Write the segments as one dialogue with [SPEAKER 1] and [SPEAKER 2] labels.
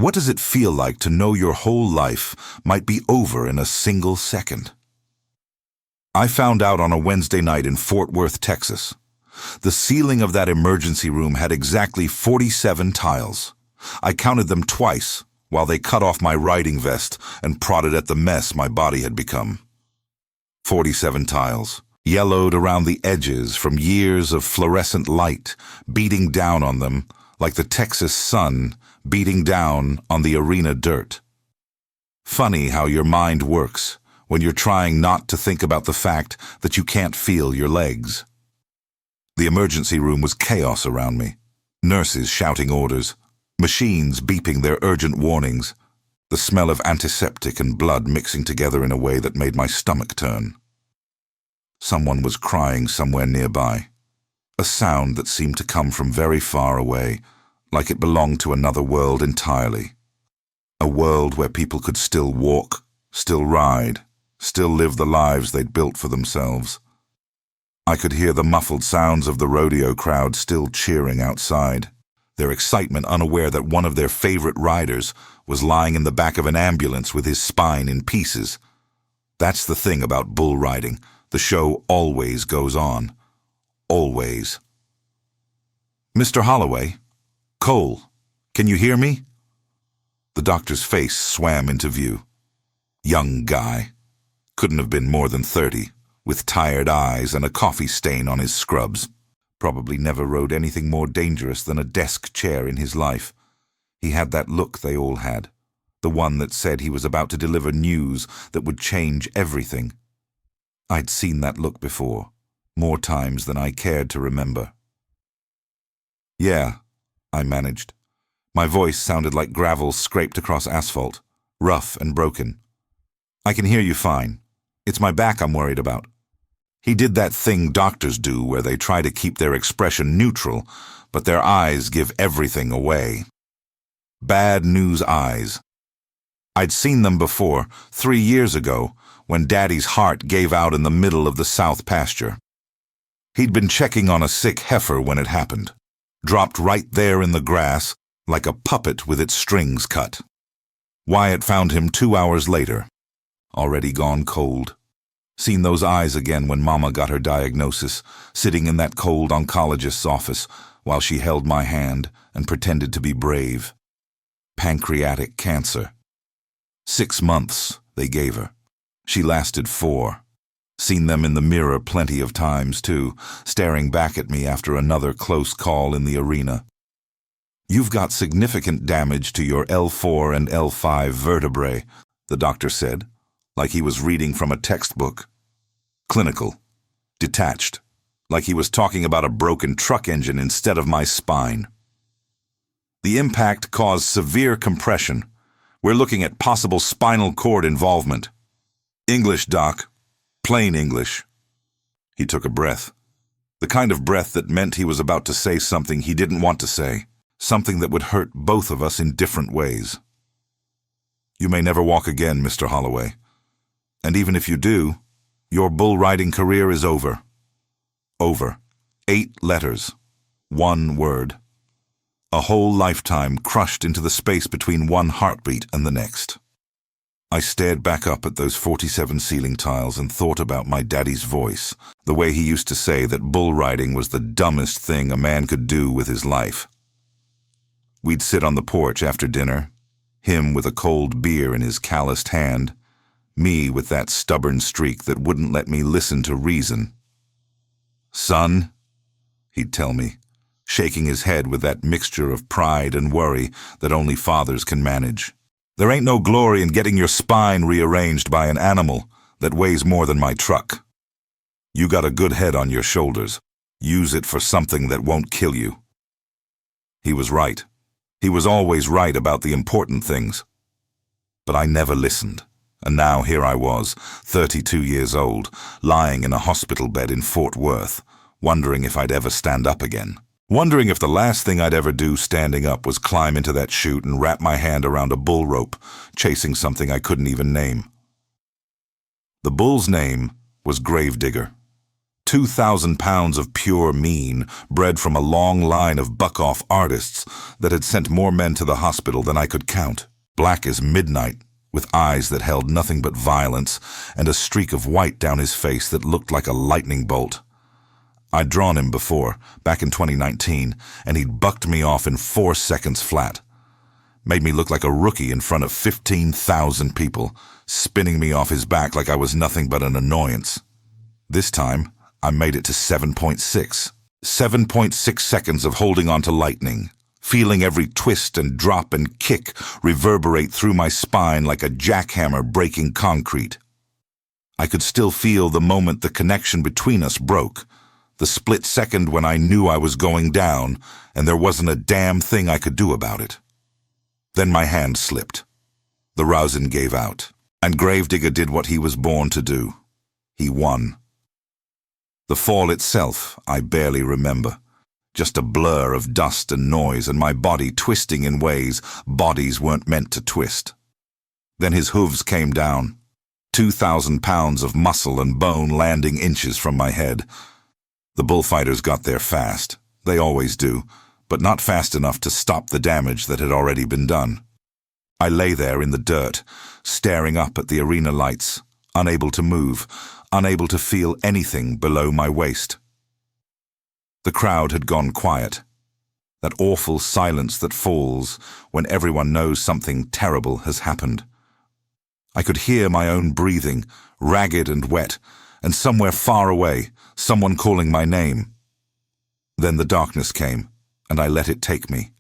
[SPEAKER 1] What does it feel like to know your whole life might be over in a single second? I found out on a Wednesday night in Fort Worth, Texas. The ceiling of that emergency room had exactly 47 tiles. I counted them twice while they cut off my riding vest and prodded at the mess my body had become. 47 tiles, yellowed around the edges from years of fluorescent light beating down on them like the Texas sun beating down on the arena dirt. Funny how your mind works when you're trying not to think about the fact that you can't feel your legs. The emergency room was chaos around me. Nurses shouting orders, machines beeping their urgent warnings, the smell of antiseptic and blood mixing together in a way that made my stomach turn. Someone was crying somewhere nearby, a sound that seemed to come from very far away, like it belonged to another world entirely. A world where people could still walk, still ride, still live the lives they'd built for themselves. I could hear the muffled sounds of the rodeo crowd still cheering outside, their excitement unaware that one of their favorite riders was lying in the back of an ambulance with his spine in pieces. That's the thing about bull riding. The show always goes on. Always. Mr. Holloway? Cole, can you hear me? The doctor's face swam into view. Young guy. Couldn't have been more than 30, with tired eyes and a coffee stain on his scrubs. Probably never rode anything more dangerous than a desk chair in his life. He had that look they all had, the one that said he was about to deliver news that would change everything. I'd seen that look before, more times than I cared to remember. Yeah, I managed. My voice sounded like gravel scraped across asphalt, rough and broken. I can hear you fine. It's my back I'm worried about. He did that thing doctors do where they try to keep their expression neutral, but their eyes give everything away. Bad news eyes. I'd seen them before, 3 years ago, when Daddy's heart gave out in the middle of the south pasture. He'd been checking on a sick heifer when it happened, dropped right there in the grass like a puppet with its strings cut. Wyatt found him 2 hours later, already gone cold. Seen those eyes again when Mama got her diagnosis, sitting in that cold oncologist's office while she held my hand and pretended to be brave. Pancreatic cancer. 6 months they gave her. She lasted 4. Seen them in the mirror plenty of times, too, staring back at me after another close call in the arena. You've got significant damage to your L4 and L5 vertebrae, the doctor said, like he was reading from a textbook. Clinical. Detached. Like he was talking about a broken truck engine instead of my spine. The impact caused severe compression. We're looking at possible spinal cord involvement. English, Doc. Plain English. He took a breath. The kind of breath that meant he was about to say something he didn't want to say. Something that would hurt both of us in different ways. You may never walk again, Mr. Holloway. And even if you do, your bull riding career is over. Over. 8 letters. 1 word. A whole lifetime crushed into the space between one heartbeat and the next. I stared back up at those 47 ceiling tiles and thought about my daddy's voice, the way he used to say that bull riding was the dumbest thing a man could do with his life. We'd sit on the porch after dinner, him with a cold beer in his calloused hand, me with that stubborn streak that wouldn't let me listen to reason. Son, he'd tell me, shaking his head with that mixture of pride and worry that only fathers can manage. There ain't no glory in getting your spine rearranged by an animal that weighs more than my truck. You got a good head on your shoulders. Use it for something that won't kill you. He was right. He was always right about the important things. But I never listened. And now here I was, 32 years old, lying in a hospital bed in Fort Worth, wondering if I'd ever stand up again. Wondering if the last thing I'd ever do standing up was climb into that chute and wrap my hand around a bull rope, chasing something I couldn't even name. The bull's name was Gravedigger. 2,000 pounds of pure mean, bred from a long line of buck-off artists that had sent more men to the hospital than I could count. Black as midnight, with eyes that held nothing but violence, and a streak of white down his face that looked like a lightning bolt. I'd drawn him before, back in 2019, and he'd bucked me off in 4 seconds flat. Made me look like a rookie in front of 15,000 people, spinning me off his back like I was nothing but an annoyance. This time, I made it to 7.6. 7.6 seconds of holding on to lightning, feeling every twist and drop and kick reverberate through my spine like a jackhammer breaking concrete. I could still feel the moment the connection between us broke, the split second when I knew I was going down and there wasn't a damn thing I could do about it. Then my hand slipped. The rosin gave out, and Gravedigger did what he was born to do. He won. The fall itself, I barely remember. Just a blur of dust and noise and my body twisting in ways bodies weren't meant to twist. Then his hooves came down, 2,000 pounds of muscle and bone landing inches from my head. The bullfighters got there fast. They always do, but not fast enough to stop the damage that had already been done. I lay there in the dirt, staring up at the arena lights, unable to move, unable to feel anything below my waist. The crowd had gone quiet. That awful silence that falls when everyone knows something terrible has happened. I could hear my own breathing, ragged and wet, and somewhere far away, someone calling my name. Then the darkness came, and I let it take me.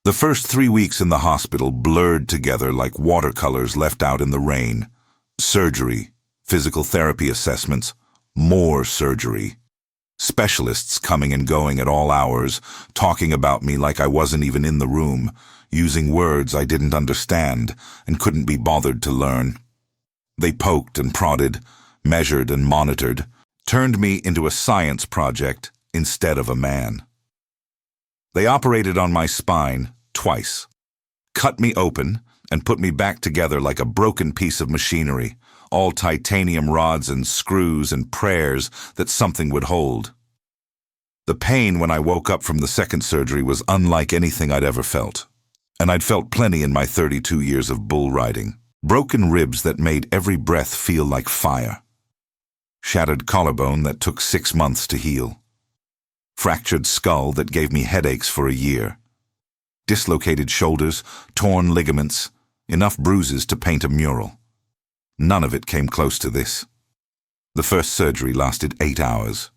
[SPEAKER 1] The first 3 weeks in the hospital blurred together like watercolors left out in the rain. Surgery, physical therapy assessments, more surgery. Specialists coming and going at all hours, talking about me like I wasn't even in the room, using words I didn't understand and couldn't be bothered to learn. They poked and prodded, measured and monitored, turned me into a science project instead of a man. They operated on my spine twice, cut me open and put me back together like a broken piece of machinery, all titanium rods and screws and prayers that something would hold. The pain when I woke up from the second surgery was unlike anything I'd ever felt, and I'd felt plenty in my 32 years of bull riding. Broken ribs that made every breath feel like fire. Shattered collarbone that took 6 months to heal. Fractured skull that gave me headaches for a year. Dislocated shoulders, torn ligaments, enough bruises to paint a mural. None of it came close to this. The first surgery lasted 8 hours.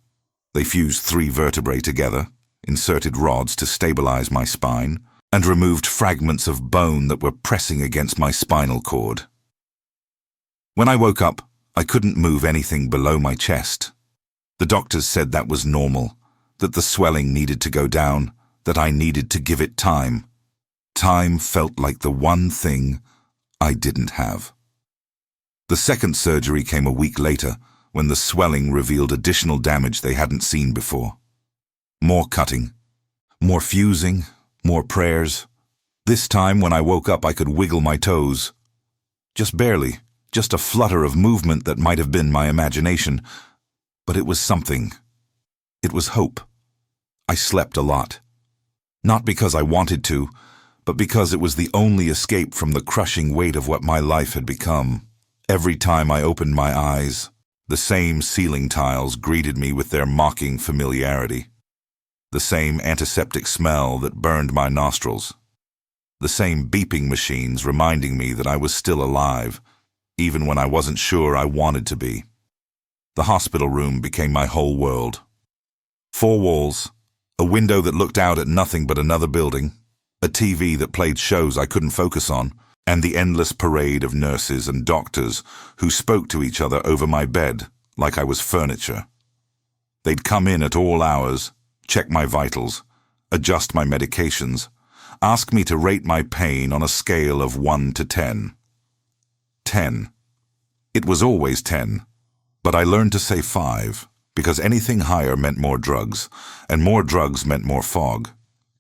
[SPEAKER 1] They fused 3 vertebrae together, inserted rods to stabilize my spine, and removed fragments of bone that were pressing against my spinal cord. When I woke up, I couldn't move anything below my chest. The doctors said that was normal, that the swelling needed to go down, that I needed to give it time. Time felt like the one thing I didn't have. The second surgery came a week later, when the swelling revealed additional damage they hadn't seen before. More cutting, more fusing, more prayers. This time when I woke up I could wiggle my toes. Just barely, just a flutter of movement that might have been my imagination. But it was something. It was hope. I slept a lot. Not because I wanted to, but because it was the only escape from the crushing weight of what my life had become. Every time I opened my eyes, the same ceiling tiles greeted me with their mocking familiarity. The same antiseptic smell that burned my nostrils. The same beeping machines reminding me that I was still alive, even when I wasn't sure I wanted to be. The hospital room became my whole world. 4 walls, a window that looked out at nothing but another building, a TV that played shows I couldn't focus on, and the endless parade of nurses and doctors who spoke to each other over my bed like I was furniture. They'd come in at all hours, check my vitals, adjust my medications, ask me to rate my pain on a scale of 1 to 10. 10. It was always 10, but I learned to say 5, because anything higher meant more drugs, and more drugs meant more fog,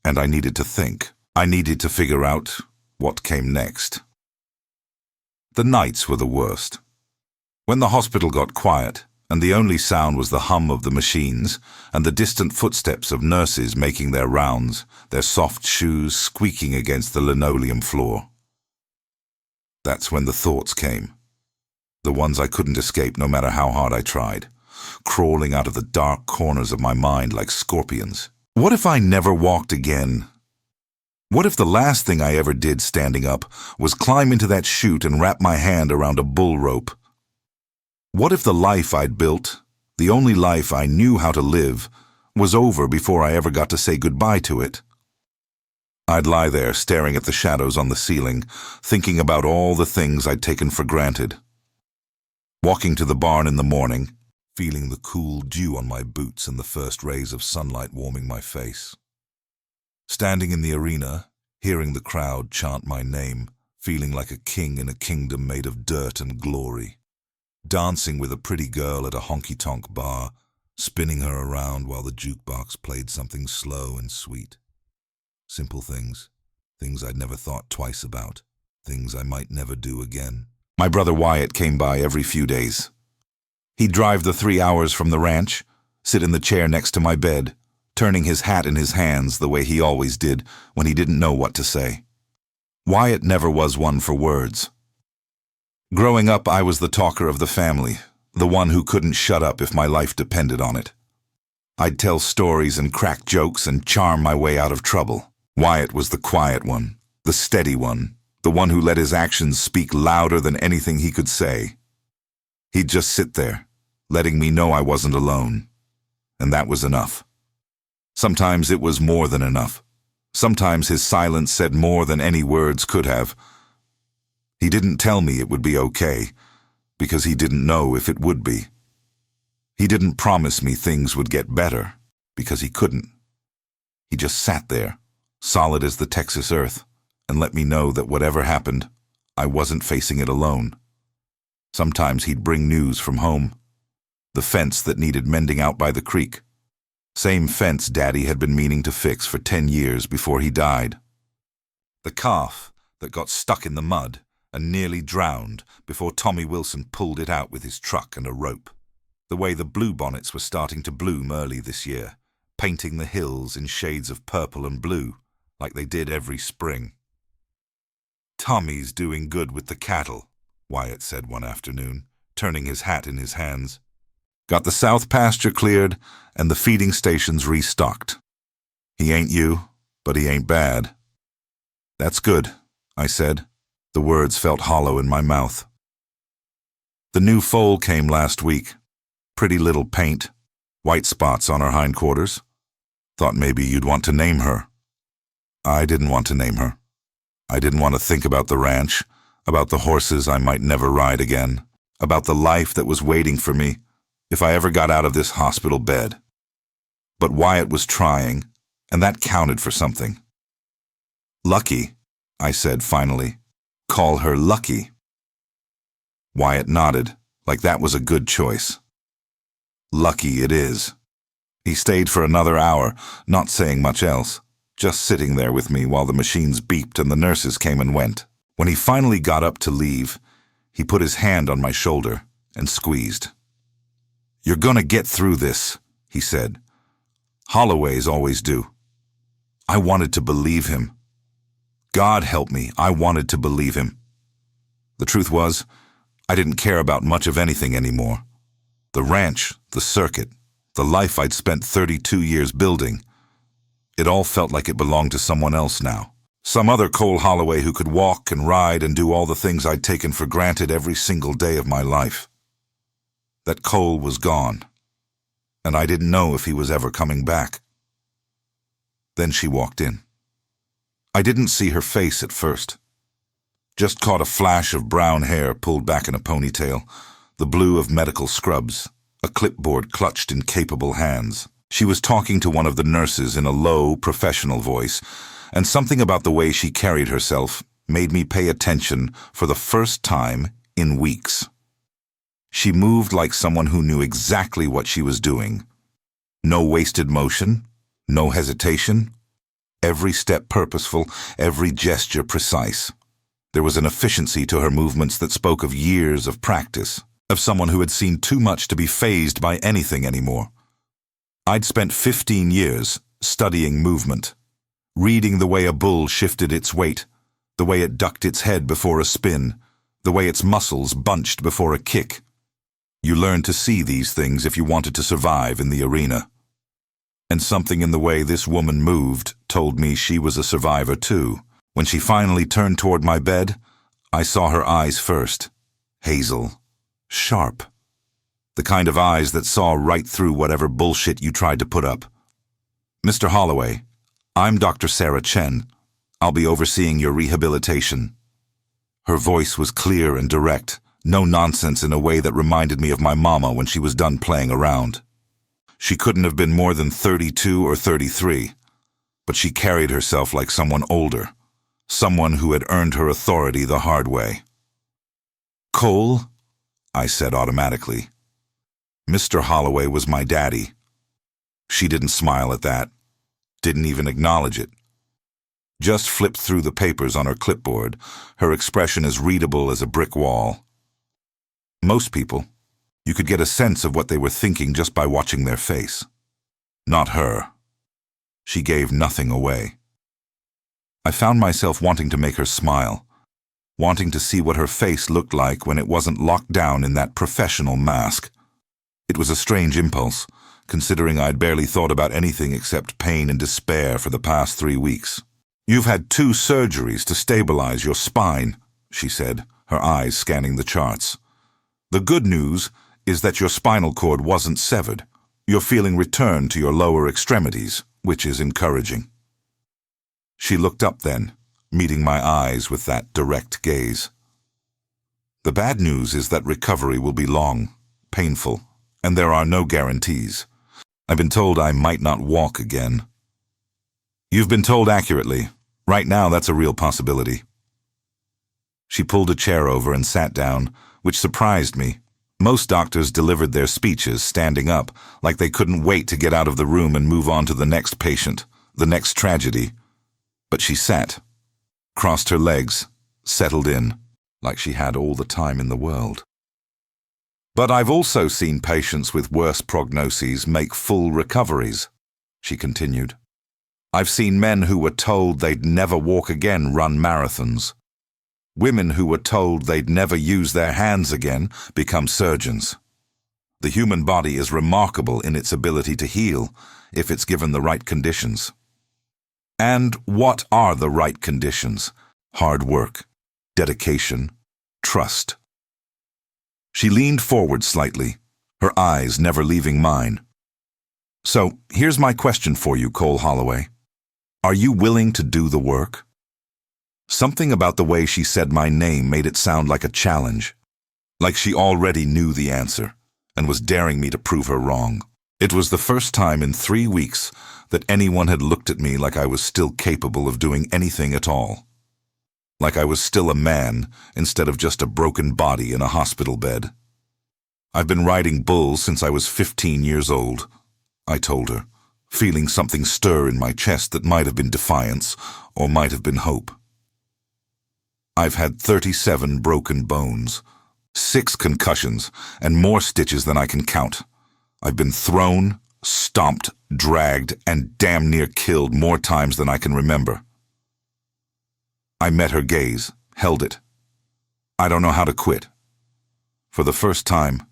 [SPEAKER 1] and I needed to think. I needed to figure out what came next. The nights were the worst. When the hospital got quiet, and the only sound was the hum of the machines and the distant footsteps of nurses making their rounds, their soft shoes squeaking against the linoleum floor. That's when the thoughts came. The ones I couldn't escape no matter how hard I tried, crawling out of the dark corners of my mind like scorpions. What if I never walked again? What if the last thing I ever did standing up was climb into that chute and wrap my hand around a bull rope? What if the life I'd built, the only life I knew how to live, was over before I ever got to say goodbye to it? I'd lie there staring at the shadows on the ceiling, thinking about all the things I'd taken for granted. Walking to the barn in the morning, feeling the cool dew on my boots and the first rays of sunlight warming my face. Standing in the arena, hearing the crowd chant my name, feeling like a king in a kingdom made of dirt and glory. Dancing with a pretty girl at a honky-tonk bar, spinning her around while the jukebox played something slow and sweet. Simple things, things I'd never thought twice about, things I might never do again. My brother Wyatt came by every few days. He'd drive the 3 hours from the ranch, sit in the chair next to my bed, turning his hat in his hands the way he always did when he didn't know what to say. Wyatt never was one for words. Growing up, I was the talker of the family, the one who couldn't shut up if my life depended on it. I'd tell stories and crack jokes and charm my way out of trouble. Wyatt was the quiet one, the steady one, the one who let his actions speak louder than anything he could say. He'd just sit there, letting me know I wasn't alone. And that was enough. Sometimes it was more than enough. Sometimes his silence said more than any words could have. He didn't tell me it would be okay, because he didn't know if it would be. He didn't promise me things would get better, because he couldn't. He just sat there, solid as the Texas earth, and let me know that whatever happened, I wasn't facing it alone. Sometimes he'd bring news from home. The fence that needed mending out by the creek. Same fence Daddy had been meaning to fix for 10 years before he died. The calf that got stuck in the mud and nearly drowned before Tommy Wilson pulled it out with his truck and a rope. The way the bluebonnets were starting to bloom early this year, painting the hills in shades of purple and blue, like they did every spring. "Tommy's doing good with the cattle," Wyatt said one afternoon, turning his hat in his hands. "Got the south pasture cleared and the feeding stations restocked. He ain't you, but he ain't bad." "That's good," I said. The words felt hollow in my mouth. The new foal came last week. Pretty little paint, white spots on her hindquarters. Thought maybe you'd want to name her. I didn't want to name her. I didn't want to think about the ranch, about the horses I might never ride again, about the life that was waiting for me if I ever got out of this hospital bed. But Wyatt was trying, and that counted for something. "Lucky," I said finally. "Call her Lucky." Wyatt nodded, like that was a good choice. Lucky it is. He stayed for another hour, not saying much else, just sitting there with me while the machines beeped and the nurses came and went. When he finally got up to leave, he put his hand on my shoulder and squeezed. "You're gonna get through this," he said. "Holloways always do." I wanted to believe him. God help me, I wanted to believe him. The truth was, I didn't care about much of anything anymore. The ranch, the circuit, the life I'd spent 32 years building, it all felt like it belonged to someone else now. Some other Cole Holloway who could walk and ride and do all the things I'd taken for granted every single day of my life. That Cole was gone, and I didn't know if he was ever coming back. Then she walked in. I didn't see her face at first. Just caught a flash of brown hair pulled back in a ponytail, the blue of medical scrubs, a clipboard clutched in capable hands. She was talking to one of the nurses in a low, professional voice, and something about the way she carried herself made me pay attention for the first time in weeks. She moved like someone who knew exactly what she was doing. No wasted motion, no hesitation. Every step purposeful, every gesture precise. There was an efficiency to her movements that spoke of years of practice. of someone who had seen too much to be fazed by anything anymore. I'd spent 15 years studying movement, reading the way a bull shifted its weight, the way it ducked its head before a spin, the way its muscles bunched before a kick. You learned to see these things if you wanted to survive in the arena. And something in the way this woman moved told me she was a survivor too. When she finally turned toward my bed, I saw her eyes first. Hazel. Sharp. The kind of eyes that saw right through whatever bullshit you tried to put up. "Mr. Holloway, I'm Dr. Sarah Chen. I'll be overseeing your rehabilitation." Her voice was clear and direct, no nonsense in a way that reminded me of my mama when she was done playing around. She couldn't have been more than 32 or 33, but she carried herself like someone older, someone who had earned her authority the hard way. "Cole," I said automatically. Mr. Holloway was my daddy. She didn't smile at that, didn't even acknowledge it. Just flipped through the papers on her clipboard, her expression as readable as a brick wall. Most people, you could get a sense of what they were thinking just by watching their face. Not her. She gave nothing away. I found myself wanting to make her smile, wanting to see what her face looked like when it wasn't locked down in that professional mask. It was a strange impulse, considering I'd barely thought about anything except pain and despair for the past 3 weeks. "You've had 2 surgeries to stabilize your spine," she said, her eyes scanning the charts. "The good news is that your spinal cord wasn't severed. You're feeling return to your lower extremities, which is encouraging." She looked up then, meeting my eyes with that direct gaze. "The bad news is that recovery will be long, painful, and there are no guarantees. I've been told I might not walk again." "You've been told accurately. Right now, that's a real possibility." She pulled a chair over and sat down, which surprised me. Most doctors delivered their speeches standing up, like they couldn't wait to get out of the room and move on to the next patient, the next tragedy. But she sat, crossed her legs, settled in, like she had all the time in the world. "But I've also seen patients with worse prognoses make full recoveries," she continued. "I've seen men who were told they'd never walk again run marathons. Women who were told they'd never use their hands again become surgeons. The human body is remarkable in its ability to heal if it's given the right conditions. And what are the right conditions? Hard work, dedication, trust." She leaned forward slightly, her eyes never leaving mine. "So, here's my question for you, Cole Holloway. Are you willing to do the work?" Something about the way she said my name made it sound like a challenge, like she already knew the answer and was daring me to prove her wrong. It was the first time in 3 weeks that anyone had looked at me like I was still capable of doing anything at all. Like I was still a man instead of just a broken body in a hospital bed. "I've been riding bulls since I was 15 years old," I told her, feeling something stir in my chest that might have been defiance or might have been hope. "I've had 37 broken bones, 6 concussions, and more stitches than I can count. I've been thrown, stomped, dragged, and damn near killed more times than I can remember." I met her gaze, held it. "I don't know how to quit." For the first time,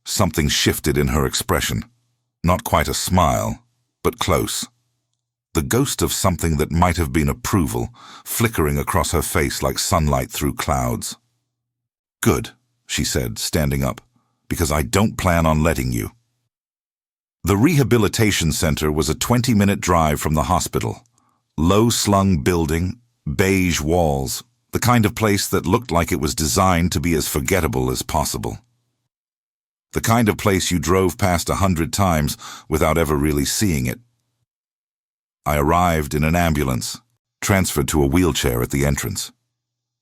[SPEAKER 1] something shifted in her expression. Not quite a smile, but close. The ghost of something that might have been approval, flickering across her face like sunlight through clouds. "Good," she said, standing up, "because I don't plan on letting you." The rehabilitation center was a 20-minute drive from the hospital. Low-slung building, beige walls, the kind of place that looked like it was designed to be as forgettable as possible. The kind of place you drove past 100 times without ever really seeing it. I arrived in an ambulance, transferred to a wheelchair at the entrance.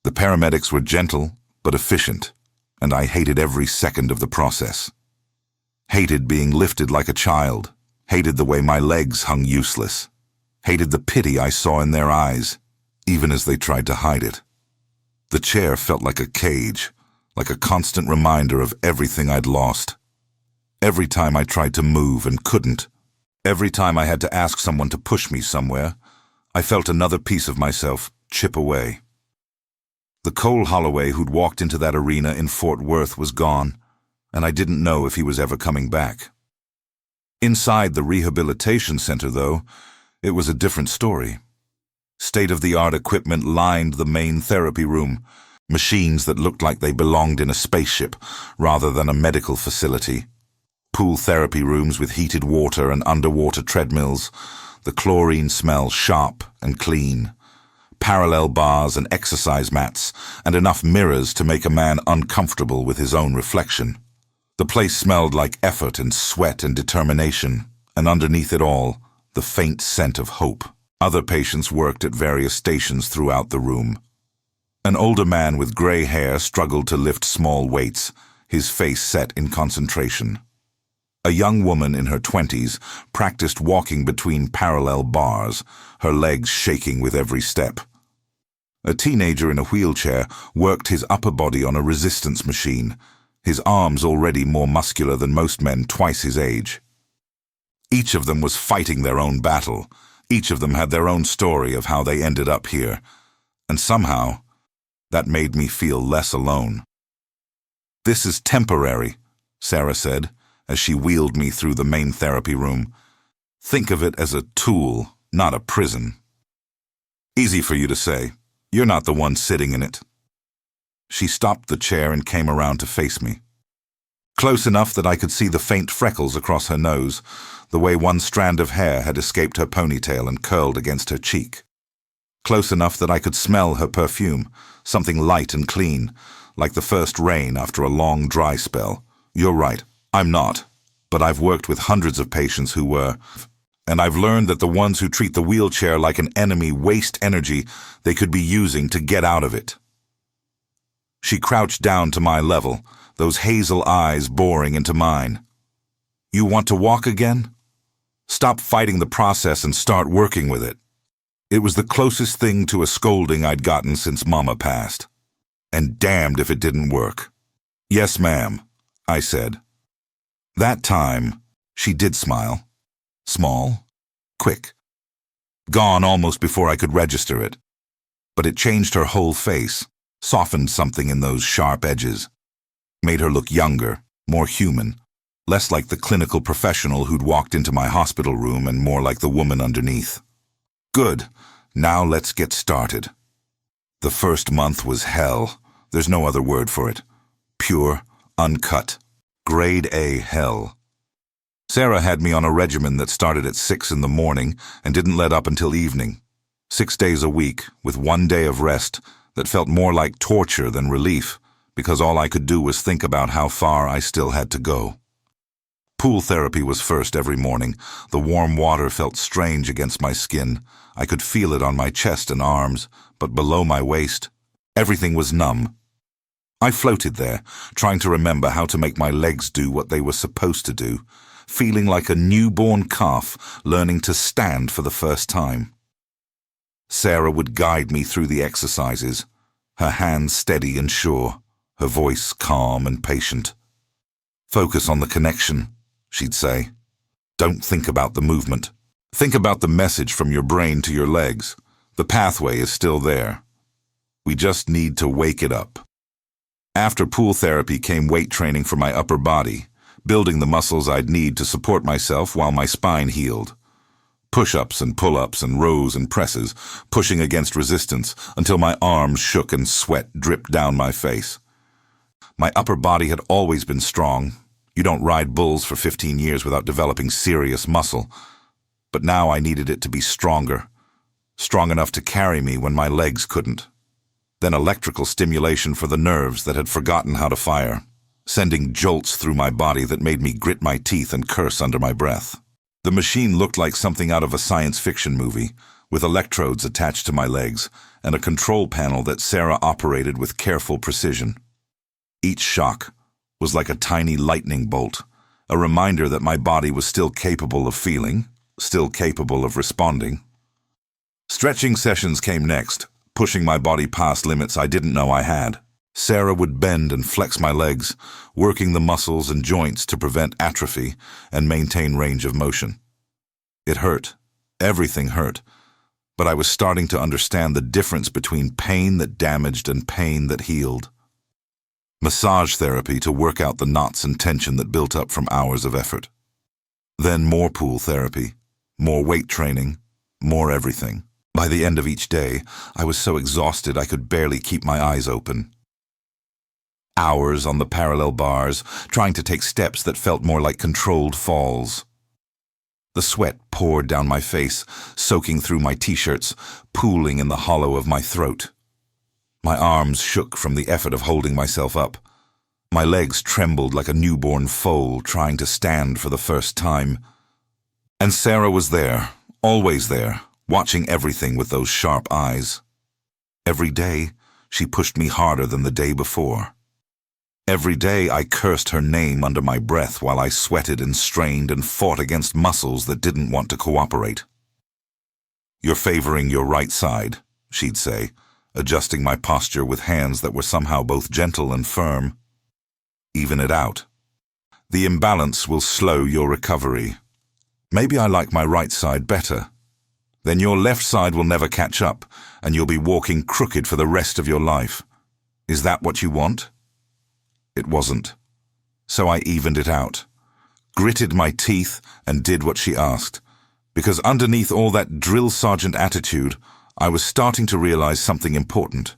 [SPEAKER 1] The paramedics were gentle but efficient, and I hated every second of the process. Hated being lifted like a child, hated the way my legs hung useless, hated the pity I saw in their eyes, even as they tried to hide it. The chair felt like a cage, like a constant reminder of everything I'd lost. Every time I tried to move and couldn't, every time I had to ask someone to push me somewhere, I felt another piece of myself chip away. The Cole Holloway who'd walked into that arena in Fort Worth was gone, and I didn't know if he was ever coming back. Inside the rehabilitation center, though, it was a different story. State-of-the-art equipment lined the main therapy room, machines that looked like they belonged in a spaceship rather than a medical facility. Pool therapy rooms with heated water and underwater treadmills, the chlorine smell sharp and clean. Parallel bars and exercise mats, and enough mirrors to make a man uncomfortable with his own reflection. The place smelled like effort and sweat and determination, and underneath it all, the faint scent of hope. Other patients worked at various stations throughout the room. An older man with gray hair struggled to lift small weights, his face set in concentration. A young woman in her 20s practiced walking between parallel bars, her legs shaking with every step. A teenager in a wheelchair worked his upper body on a resistance machine, his arms already more muscular than most men twice his age. Each of them was fighting their own battle. Each of them had their own story of how they ended up here. And somehow, that made me feel less alone. "This is temporary," Sarah said, as she wheeled me through the main therapy room. "Think of it as a tool, not a prison." "Easy for you to say. You're not the one sitting in it." She stopped the chair and came around to face me. Close enough that I could see the faint freckles across her nose, the way one strand of hair had escaped her ponytail and curled against her cheek. Close enough that I could smell her perfume, something light and clean, like the first rain after a long dry spell. "You're right, I'm not, but I've worked with hundreds of patients who were, and I've learned that the ones who treat the wheelchair like an enemy waste energy they could be using to get out of it." She crouched down to my level, those hazel eyes boring into mine. "You want to walk again? Stop fighting the process and start working with it." It was the closest thing to a scolding I'd gotten since Mama passed. And damned if it didn't work. "Yes, ma'am," I said. That time, she did smile. Small, quick. Gone almost before I could register it. But it changed her whole face, softened something in those sharp edges. Made her look younger, more human, less like the clinical professional who'd walked into my hospital room and more like the woman underneath. "Good. Now let's get started." The first month was hell. There's no other word for it. Pure, uncut, grade A hell. Sarah had me on a regimen that started at 6 in the morning and didn't let up until evening. 6 days a week, with 1 day of rest, that felt more like torture than relief, because all I could do was think about how far I still had to go. Pool therapy was first every morning. The warm water felt strange against my skin. I could feel it on my chest and arms, but below my waist, everything was numb. I floated there, trying to remember how to make my legs do what they were supposed to do, feeling like a newborn calf learning to stand for the first time. Sarah would guide me through the exercises, her hands steady and sure, her voice calm and patient. "Focus on the connection," she'd say. "Don't think about the movement. Think about the message from your brain to your legs. The pathway is still there. We just need to wake it up." After pool therapy came weight training for my upper body, building the muscles I'd need to support myself while my spine healed. Push-ups and pull-ups and rows and presses, pushing against resistance until my arms shook and sweat dripped down my face. My upper body had always been strong. You don't ride bulls for 15 years without developing serious muscle. But now I needed it to be stronger. Strong enough to carry me when my legs couldn't. Then electrical stimulation for the nerves that had forgotten how to fire, sending jolts through my body that made me grit my teeth and curse under my breath. The machine looked like something out of a science fiction movie, with electrodes attached to my legs and a control panel that Sarah operated with careful precision. Each shock was like a tiny lightning bolt, a reminder that my body was still capable of feeling, still capable of responding. Stretching sessions came next, pushing my body past limits I didn't know I had. Sarah would bend and flex my legs, working the muscles and joints to prevent atrophy and maintain range of motion. It hurt. Everything hurt. But I was starting to understand the difference between pain that damaged and pain that healed. Massage therapy to work out the knots and tension that built up from hours of effort. Then more pool therapy, more weight training, more everything. By the end of each day, I was so exhausted I could barely keep my eyes open. Hours on the parallel bars, trying to take steps that felt more like controlled falls. The sweat poured down my face, soaking through my t-shirts, pooling in the hollow of my throat. My arms shook from the effort of holding myself up. My legs trembled like a newborn foal trying to stand for the first time. And Sarah was there, always there, watching everything with those sharp eyes. Every day, she pushed me harder than the day before. Every day I cursed her name under my breath while I sweated and strained and fought against muscles that didn't want to cooperate. "You're favoring your right side," she'd say, adjusting my posture with hands that were somehow both gentle and firm. "Even it out. The imbalance will slow your recovery. Maybe I like my right side better. Then your left side will never catch up, and you'll be walking crooked for the rest of your life. Is that what you want?" It wasn't. So I evened it out, gritted my teeth, and did what she asked. Because underneath all that drill sergeant attitude, I was starting to realize something important.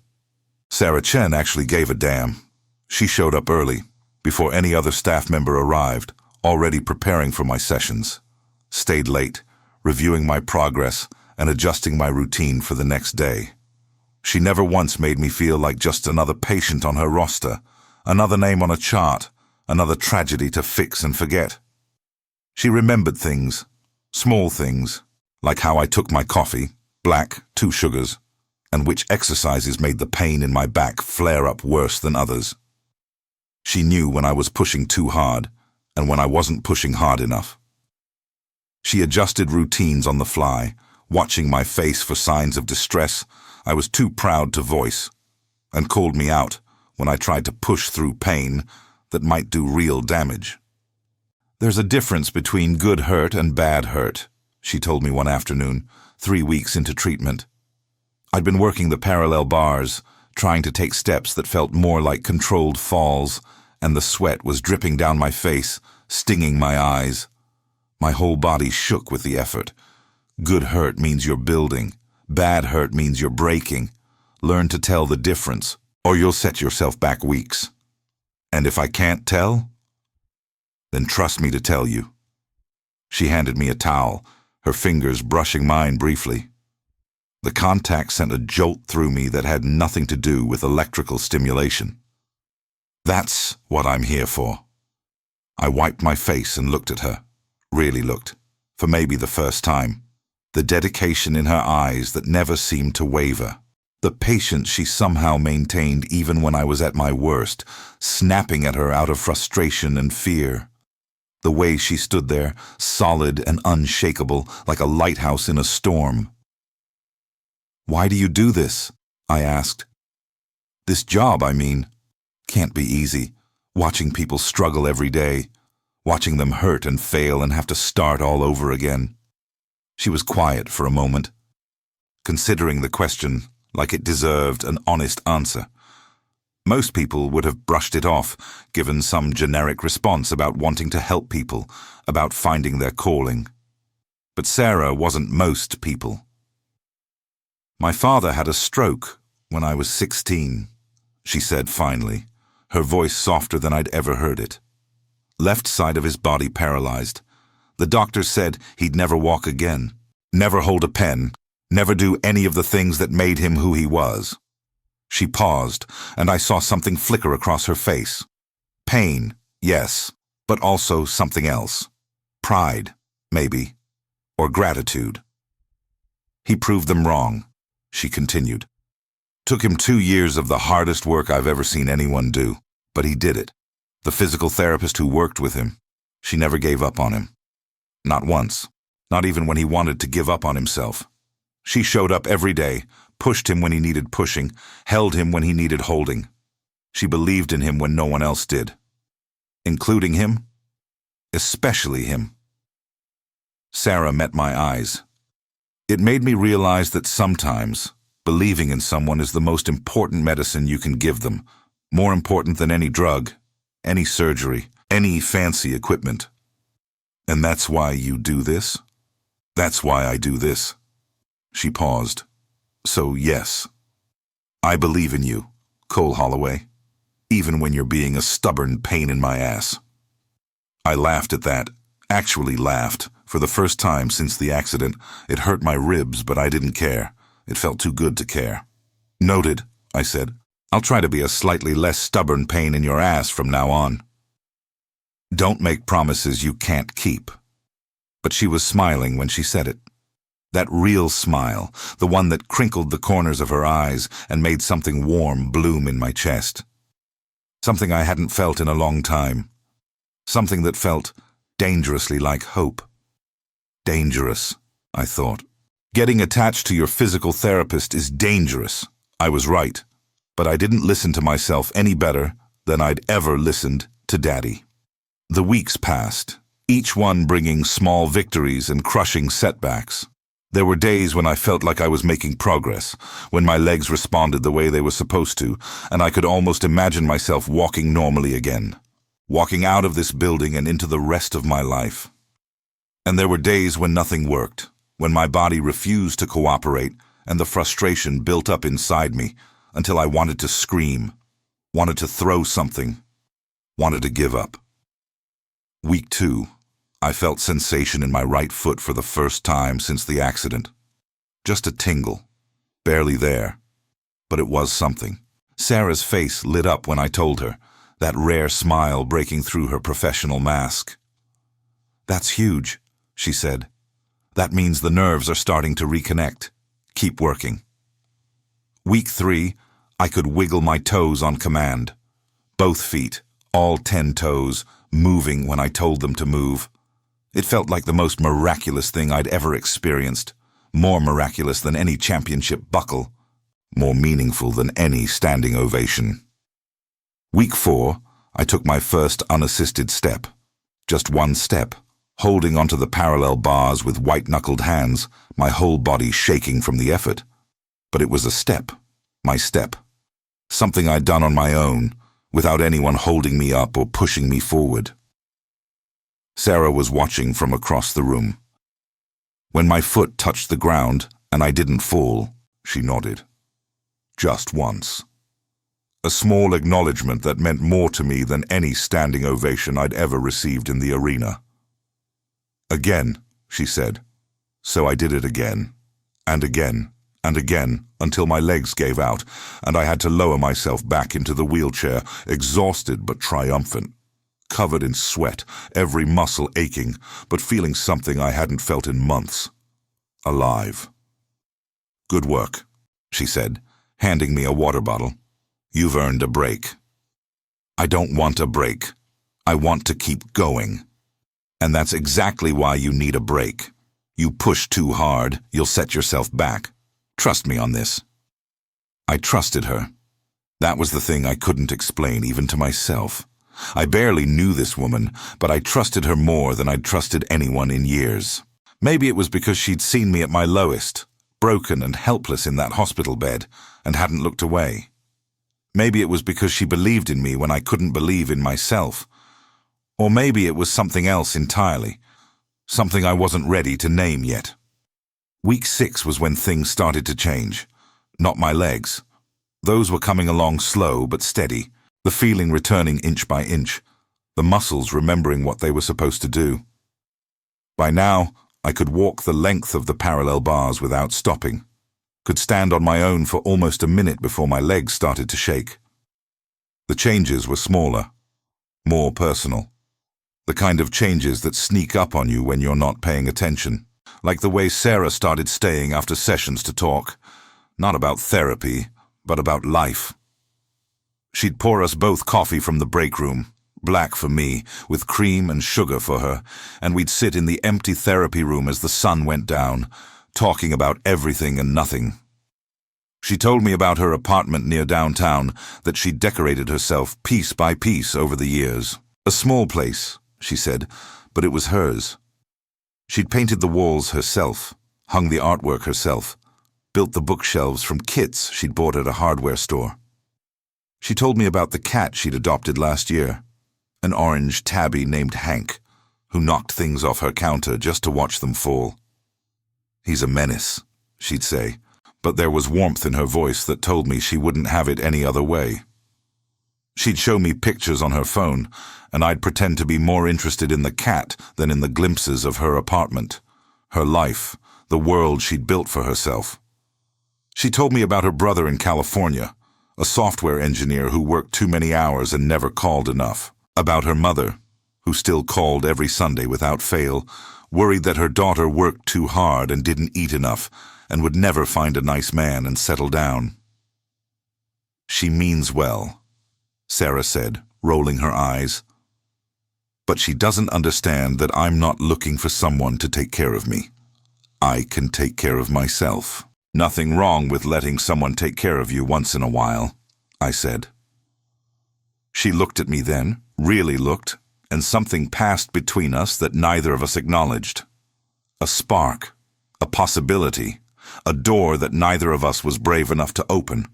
[SPEAKER 1] Sarah Chen actually gave a damn. She showed up early, before any other staff member arrived, already preparing for my sessions. Stayed late, reviewing my progress and adjusting my routine for the next day. She never once made me feel like just another patient on her roster, another name on a chart, another tragedy to fix and forget. She remembered things, small things, like how I took my coffee, black, 2 sugars, and which exercises made the pain in my back flare up worse than others. She knew when I was pushing too hard and when I wasn't pushing hard enough. She adjusted routines on the fly, watching my face for signs of distress I was too proud to voice, and called me out when I tried to push through pain that might do real damage. "There's a difference between good hurt and bad hurt," she told me one afternoon, 3 weeks into treatment. I'd been working the parallel bars, trying to take steps that felt more like controlled falls, and the sweat was dripping down my face, stinging my eyes. My whole body shook with the effort. Good hurt means you're building. Bad hurt means you're breaking. Learn to tell the difference, or you'll set yourself back weeks. And if I can't tell, then trust me to tell you. She handed me a towel, her fingers brushing mine briefly. The contact sent a jolt through me that had nothing to do with electrical stimulation. "That's what I'm here for." I wiped my face and looked at her, really looked, for maybe the first time. The dedication in her eyes that never seemed to waver. The patience she somehow maintained even when I was at my worst, snapping at her out of frustration and fear. The way she stood there, solid and unshakable, like a lighthouse in a storm. "Why do you do this?" I asked. "This job, I mean. Can't be easy, watching people struggle every day, watching them hurt and fail and have to start all over again." She was quiet for a moment, considering the question like it deserved an honest answer. Most people would have brushed it off, given some generic response about wanting to help people, about finding their calling. But Sarah wasn't most people. "My father had a stroke when I was 16, she said finally, her voice softer than I'd ever heard it. Left side of his body paralyzed. The doctor said he'd never walk again, never hold a pen, never do any of the things that made him who he was." She paused, and I saw something flicker across her face. Pain, yes, but also something else. Pride, maybe, or gratitude. "He proved them wrong," she continued. "Took him 2 years of the hardest work I've ever seen anyone do, but he did it. The physical therapist who worked with him, she never gave up on him. Not once, not even when he wanted to give up on himself. She showed up every day, pushed him when he needed pushing, held him when he needed holding. She believed in him when no one else did. Including him? Especially him. Sarah met my eyes. It made me realize that sometimes believing in someone is the most important medicine you can give them, more important than any drug, any surgery, any fancy equipment. And that's why you do this? That's why I do this. She paused. So yes, I believe in you, Cole Holloway, even when you're being a stubborn pain in my ass. I laughed at that, actually laughed. For the first time since the accident, it hurt my ribs, but I didn't care. It felt too good to care. Noted, I said. I'll try to be a slightly less stubborn pain in your ass from now on. Don't make promises you can't keep. But she was smiling when she said it. That real smile, the one that crinkled the corners of her eyes and made something warm bloom in my chest. Something I hadn't felt in a long time. Something that felt dangerously like hope. Dangerous, I thought. Getting attached to your physical therapist is dangerous. I was right, but I didn't listen to myself any better than I'd ever listened to Daddy. The weeks passed, each one bringing small victories and crushing setbacks. There were days when I felt like I was making progress, when my legs responded the way they were supposed to, and I could almost imagine myself walking normally again, walking out of this building and into the rest of my life. And there were days when nothing worked, when my body refused to cooperate and the frustration built up inside me until I wanted to scream, wanted to throw something, wanted to give up. Week 2, I felt sensation in my right foot for the first time since the accident. Just a tingle, barely there, but it was something. Sarah's face lit up when I told her, that rare smile breaking through her professional mask. That's huge, she said. That means the nerves are starting to reconnect. Keep working. Week 3, I could wiggle my toes on command. Both feet, all 10 toes, moving when I told them to move. It felt like the most miraculous thing I'd ever experienced, more miraculous than any championship buckle, more meaningful than any standing ovation. Week 4, I took my first unassisted step. Just one step, holding onto the parallel bars with white-knuckled hands, my whole body shaking from the effort. But it was a step, my step. Something I'd done on my own, without anyone holding me up or pushing me forward. Sarah was watching from across the room. When my foot touched the ground and I didn't fall, she nodded. Just once. A small acknowledgement that meant more to me than any standing ovation I'd ever received in the arena. Again, she said. So I did it again, and again, and again, until my legs gave out, and I had to lower myself back into the wheelchair, exhausted but triumphant, covered in sweat, every muscle aching, but feeling something I hadn't felt in months. Alive. Good work, she said, handing me a water bottle. You've earned a break. I don't want a break. I want to keep going. And that's exactly why you need a break. You push too hard, you'll set yourself back. Trust me on this. I trusted her. That was the thing I couldn't explain even to myself. I barely knew this woman, but I trusted her more than I'd trusted anyone in years. Maybe it was because she'd seen me at my lowest, broken and helpless in that hospital bed, and hadn't looked away. Maybe it was because she believed in me when I couldn't believe in myself. Or maybe it was something else entirely, something I wasn't ready to name yet. Week 6 was when things started to change. Not my legs. Those were coming along slow but steady, the feeling returning inch by inch, the muscles remembering what they were supposed to do. By now, I could walk the length of the parallel bars without stopping, could stand on my own for almost a minute before my legs started to shake. The changes were smaller, more personal. The kind of changes that sneak up on you when you're not paying attention. Like the way Sarah started staying after sessions to talk, not about therapy, but about life. She'd pour us both coffee from the break room, black for me, with cream and sugar for her, and we'd sit in the empty therapy room as the sun went down, talking about everything and nothing. She told me about her apartment near downtown, that she'd decorated herself piece by piece over the years. A small place, she said, but it was hers. She'd painted the walls herself, hung the artwork herself, built the bookshelves from kits she'd bought at a hardware store. She told me about the cat she'd adopted last year, an orange tabby named Hank, who knocked things off her counter just to watch them fall. "He's a menace," she'd say, but there was warmth in her voice that told me she wouldn't have it any other way. She'd show me pictures on her phone, and I'd pretend to be more interested in the cat than in the glimpses of her apartment, her life, the world she'd built for herself. She told me about her brother in California, a software engineer who worked too many hours and never called enough. About her mother, who still called every Sunday without fail, worried that her daughter worked too hard and didn't eat enough and would never find a nice man and settle down. "She means well," Sarah said, rolling her eyes. "But she doesn't understand that I'm not looking for someone to take care of me. I can take care of myself." "Nothing wrong with letting someone take care of you once in a while," I said. She looked at me then, really looked, and something passed between us that neither of us acknowledged. A spark, a possibility, a door that neither of us was brave enough to open.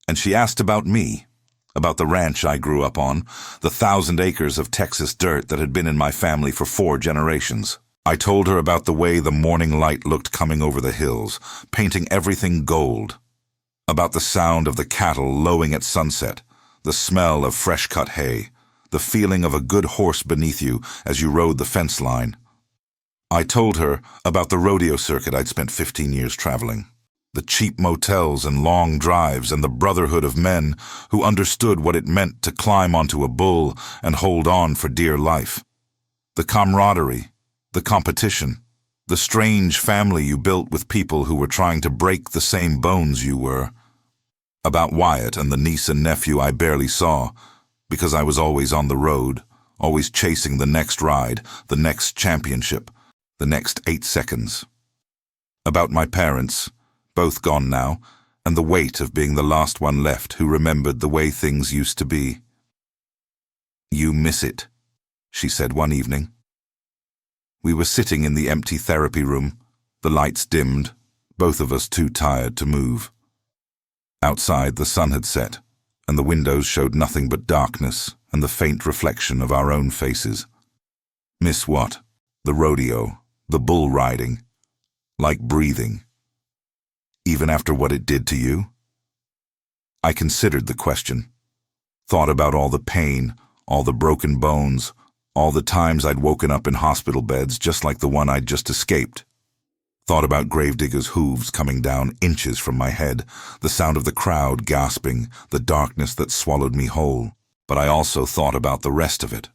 [SPEAKER 1] And she asked about me, about the ranch I grew up on, the 1,000 acres of Texas dirt that had been in my family for 4 generations. I told her about the way the morning light looked coming over the hills, painting everything gold, about the sound of the cattle lowing at sunset, the smell of fresh-cut hay, the feeling of a good horse beneath you as you rode the fence line. I told her about the rodeo circuit I'd spent 15 years traveling, the cheap motels and long drives and the brotherhood of men who understood what it meant to climb onto a bull and hold on for dear life, the camaraderie, the competition, the strange family you built with people who were trying to break the same bones you were, about Wyatt and the niece and nephew I barely saw, because I was always on the road, always chasing the next ride, the next championship, the next 8 seconds. About my parents, both gone now, and the weight of being the last one left who remembered the way things used to be. "You miss it," she said one evening. We were sitting in the empty therapy room, the lights dimmed, both of us too tired to move. Outside the sun had set, and the windows showed nothing but darkness and the faint reflection of our own faces. "Miss what?" "The rodeo, the bull riding. Like breathing. Even after what it did to you?" I considered the question, thought about all the pain, all the broken bones, all the times I'd woken up in hospital beds just like the one I'd just escaped. Thought about Gravedigger's hooves coming down inches from my head, the sound of the crowd gasping, the darkness that swallowed me whole. But I also thought about the rest of it.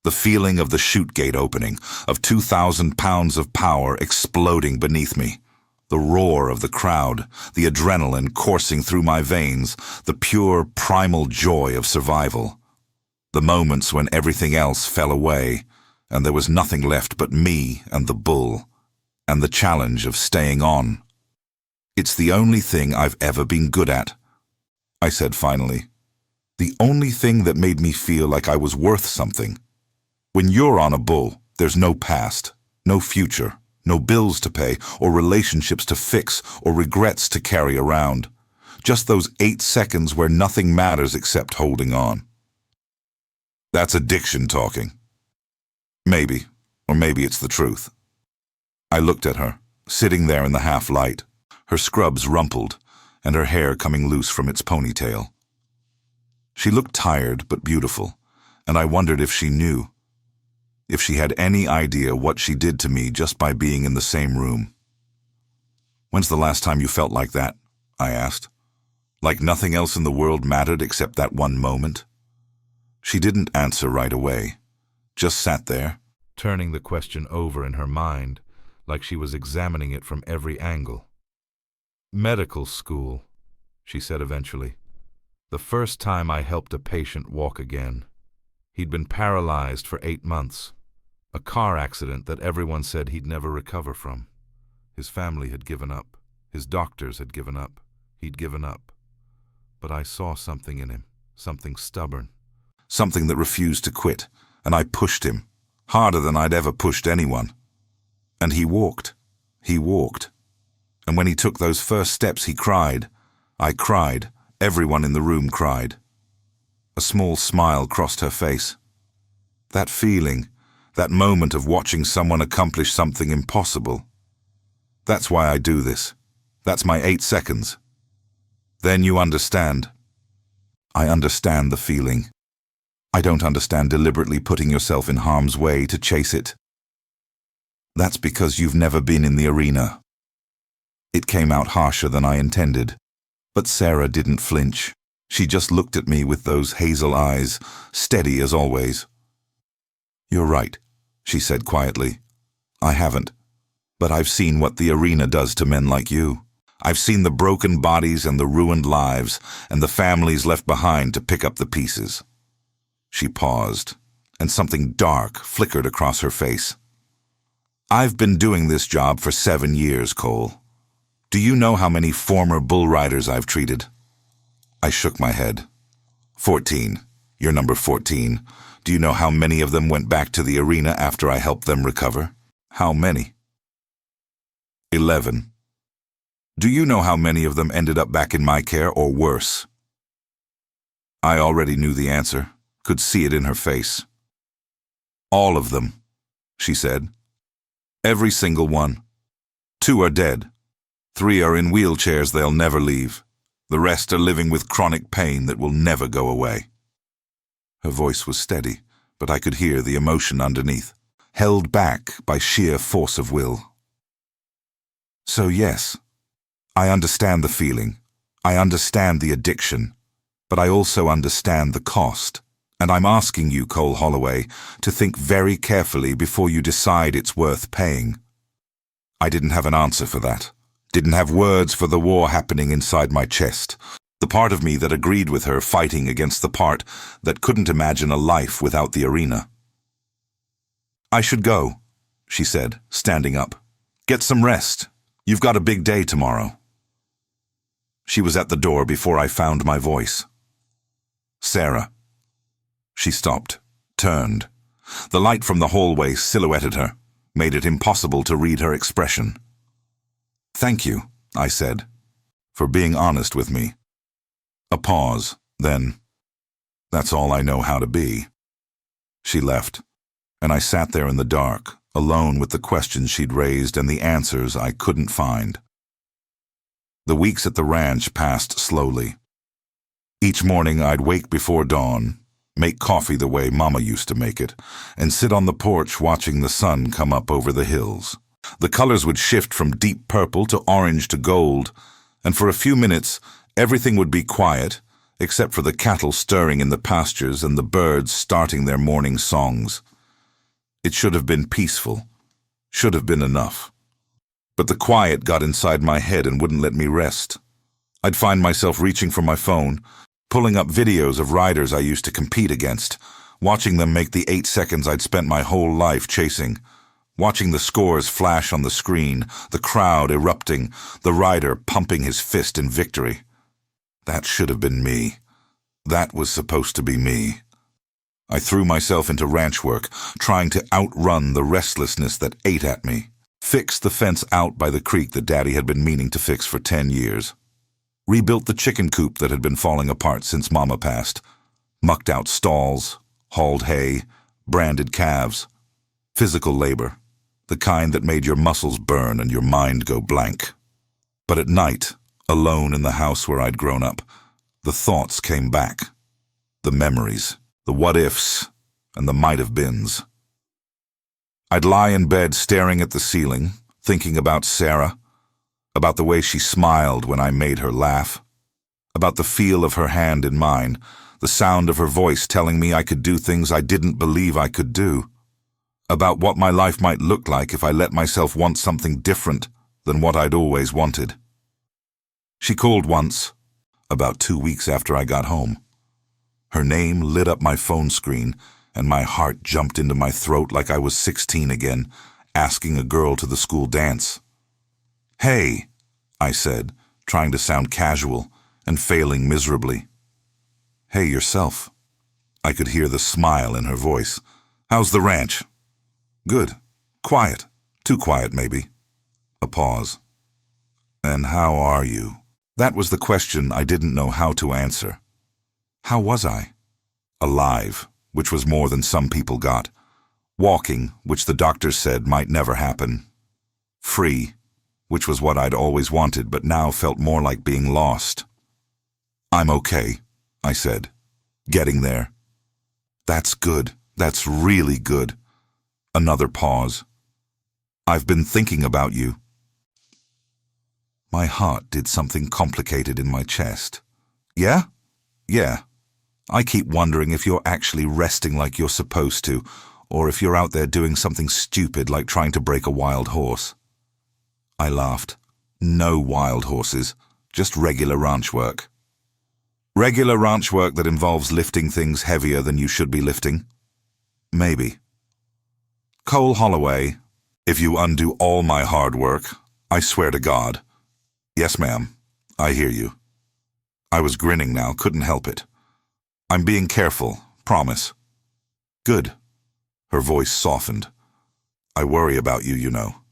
[SPEAKER 1] The feeling of the chute gate opening, of 2,000 pounds of power exploding beneath me. The roar of the crowd, the adrenaline coursing through my veins, the pure primal joy of survival. The moments when everything else fell away, and there was nothing left but me and the bull, and the challenge of staying on. "It's the only thing I've ever been good at," I said finally. "The only thing that made me feel like I was worth something. When you're on a bull, there's no past, no future, no bills to pay, or relationships to fix, or regrets to carry around. Just those 8 seconds where nothing matters except holding on." That's addiction talking. Maybe, or maybe it's the truth. I looked at her, sitting there in the half-light, her scrubs rumpled, and her hair coming loose from its ponytail. She looked tired but beautiful, and I wondered if she knew, if she had any idea what she did to me just by being in the same room. "When's the last time you felt like that?" I asked. "Like nothing else in the world mattered except that one moment?" She didn't answer right away, just sat there, turning the question over in her mind, like she was examining it from every angle. "Medical school," she said eventually. "The first time I helped a patient walk again. He'd been paralyzed for 8 months. A car accident that everyone said he'd never recover from. His family had given up. His doctors had given up. He'd given up. But I saw something in him, something stubborn. Something that refused to quit, and I pushed him, harder than I'd ever pushed anyone. And he walked. He walked. And when he took those first steps, he cried. I cried. Everyone in the room cried. A small smile crossed her face. That feeling, that moment of watching someone accomplish something impossible. That's why I do this. That's my 8 seconds. Then you understand. I understand the feeling. I don't understand deliberately putting yourself in harm's way to chase it. That's because you've never been in the arena. It came out harsher than I intended, but Sarah didn't flinch. She just looked at me with those hazel eyes, steady as always. You're right, she said quietly. I haven't, but I've seen what the arena does to men like you. I've seen the broken bodies and the ruined lives and the families left behind to pick up the pieces. She paused, and something dark flickered across her face. I've been doing this job for 7 years, Cole. Do you know how many former bull riders I've treated? I shook my head. 14. You're number 14. Do you know how many of them went back to the arena after I helped them recover? How many? 11. Do you know how many of them ended up back in my care or worse? I already knew the answer, could see it in her face. All of them, she said. Every single one. 2 are dead. 3 are in wheelchairs they'll never leave. The rest are living with chronic pain that will never go away. Her voice was steady, but I could hear the emotion underneath, held back by sheer force of will. So yes, I understand the feeling. I understand the addiction. But I also understand the cost. And I'm asking you, Cole Holloway, to think very carefully before you decide it's worth paying. I didn't have an answer for that. Didn't have words for the war happening inside my chest. The part of me that agreed with her fighting against the part that couldn't imagine a life without the arena. I should go, she said, standing up. Get some rest. You've got a big day tomorrow. She was at the door before I found my voice. Sarah. She stopped, turned. The light from the hallway silhouetted her, made it impossible to read her expression. Thank you, I said, for being honest with me. A pause, then, that's all I know how to be. She left, and I sat there in the dark, alone with the questions she'd raised and the answers I couldn't find. The weeks at the ranch passed slowly. Each morning I'd wake before dawn, make coffee the way Mama used to make it, and sit on the porch watching the sun come up over the hills. The colors would shift from deep purple to orange to gold, and for a few minutes everything would be quiet, except for the cattle stirring in the pastures and the birds starting their morning songs. It should have been peaceful, should have been enough. But the quiet got inside my head and wouldn't let me rest. I'd find myself reaching for my phone, pulling up videos of riders I used to compete against, watching them make the 8 seconds I'd spent my whole life chasing, watching the scores flash on the screen, the crowd erupting, the rider pumping his fist in victory. That should have been me. That was supposed to be me. I threw myself into ranch work, trying to outrun the restlessness that ate at me, fixed the fence out by the creek that Daddy had been meaning to fix for 10 years. Rebuilt the chicken coop that had been falling apart since Mama passed, mucked out stalls, hauled hay, branded calves. Physical labor, the kind that made your muscles burn and your mind go blank. But at night, alone in the house where I'd grown up, the thoughts came back. The memories, the what-ifs, and the might-have-beens. I'd lie in bed staring at the ceiling, thinking about Sarah, about the way she smiled when I made her laugh, about the feel of her hand in mine, the sound of her voice telling me I could do things I didn't believe I could do, about what my life might look like if I let myself want something different than what I'd always wanted. She called once, about 2 weeks after I got home. Her name lit up my phone screen, and my heart jumped into my throat like I was 16 again, asking a girl to the school dance. "Hey," I said, trying to sound casual and failing miserably. "Hey, yourself." I could hear the smile in her voice. "How's the ranch?" "Good. Quiet. Too quiet, maybe." A pause. "And how are you?" That was the question I didn't know how to answer. How was I? Alive, which was more than some people got. Walking, which the doctors said might never happen. Free, which was what I'd always wanted but now felt more like being lost. "I'm okay," I said. "Getting there." "That's good. That's really good." Another pause. "I've been thinking about you." My heart did something complicated in my chest. "Yeah? Yeah. I keep wondering if you're actually resting like you're supposed to, or if you're out there doing something stupid like trying to break a wild horse." I laughed. "No wild horses, just regular ranch work." "Regular ranch work that involves lifting things heavier than you should be lifting?" "Maybe." "Cole Holloway, if you undo all my hard work, I swear to God." "Yes, ma'am. I hear you." I was grinning now, couldn't help it. "I'm being careful, promise." "Good." Her voice softened. "I worry about you, you know."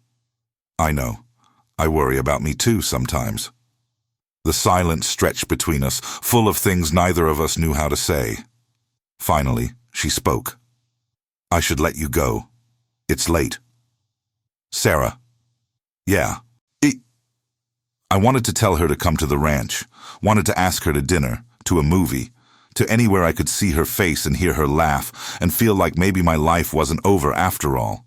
[SPEAKER 1] "I know. I worry about me too sometimes." The silence stretched between us, full of things neither of us knew how to say. Finally, she spoke. "I should let you go. It's late." "Sarah." "Yeah." I wanted to tell her to come to the ranch, wanted to ask her to dinner, to a movie, to anywhere I could see her face and hear her laugh and feel like maybe my life wasn't over after all.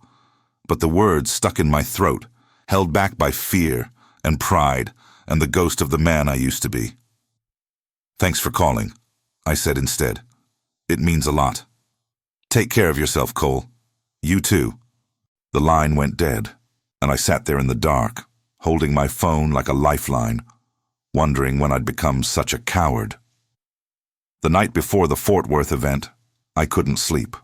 [SPEAKER 1] But the words stuck in my throat, held back by fear and pride and the ghost of the man I used to be. "Thanks for calling," I said instead. "It means a lot." "Take care of yourself, Cole. You too." The line went dead, and I sat there in the dark, holding my phone like a lifeline, wondering when I'd become such a coward. The night before the Fort Worth event, I couldn't sleep.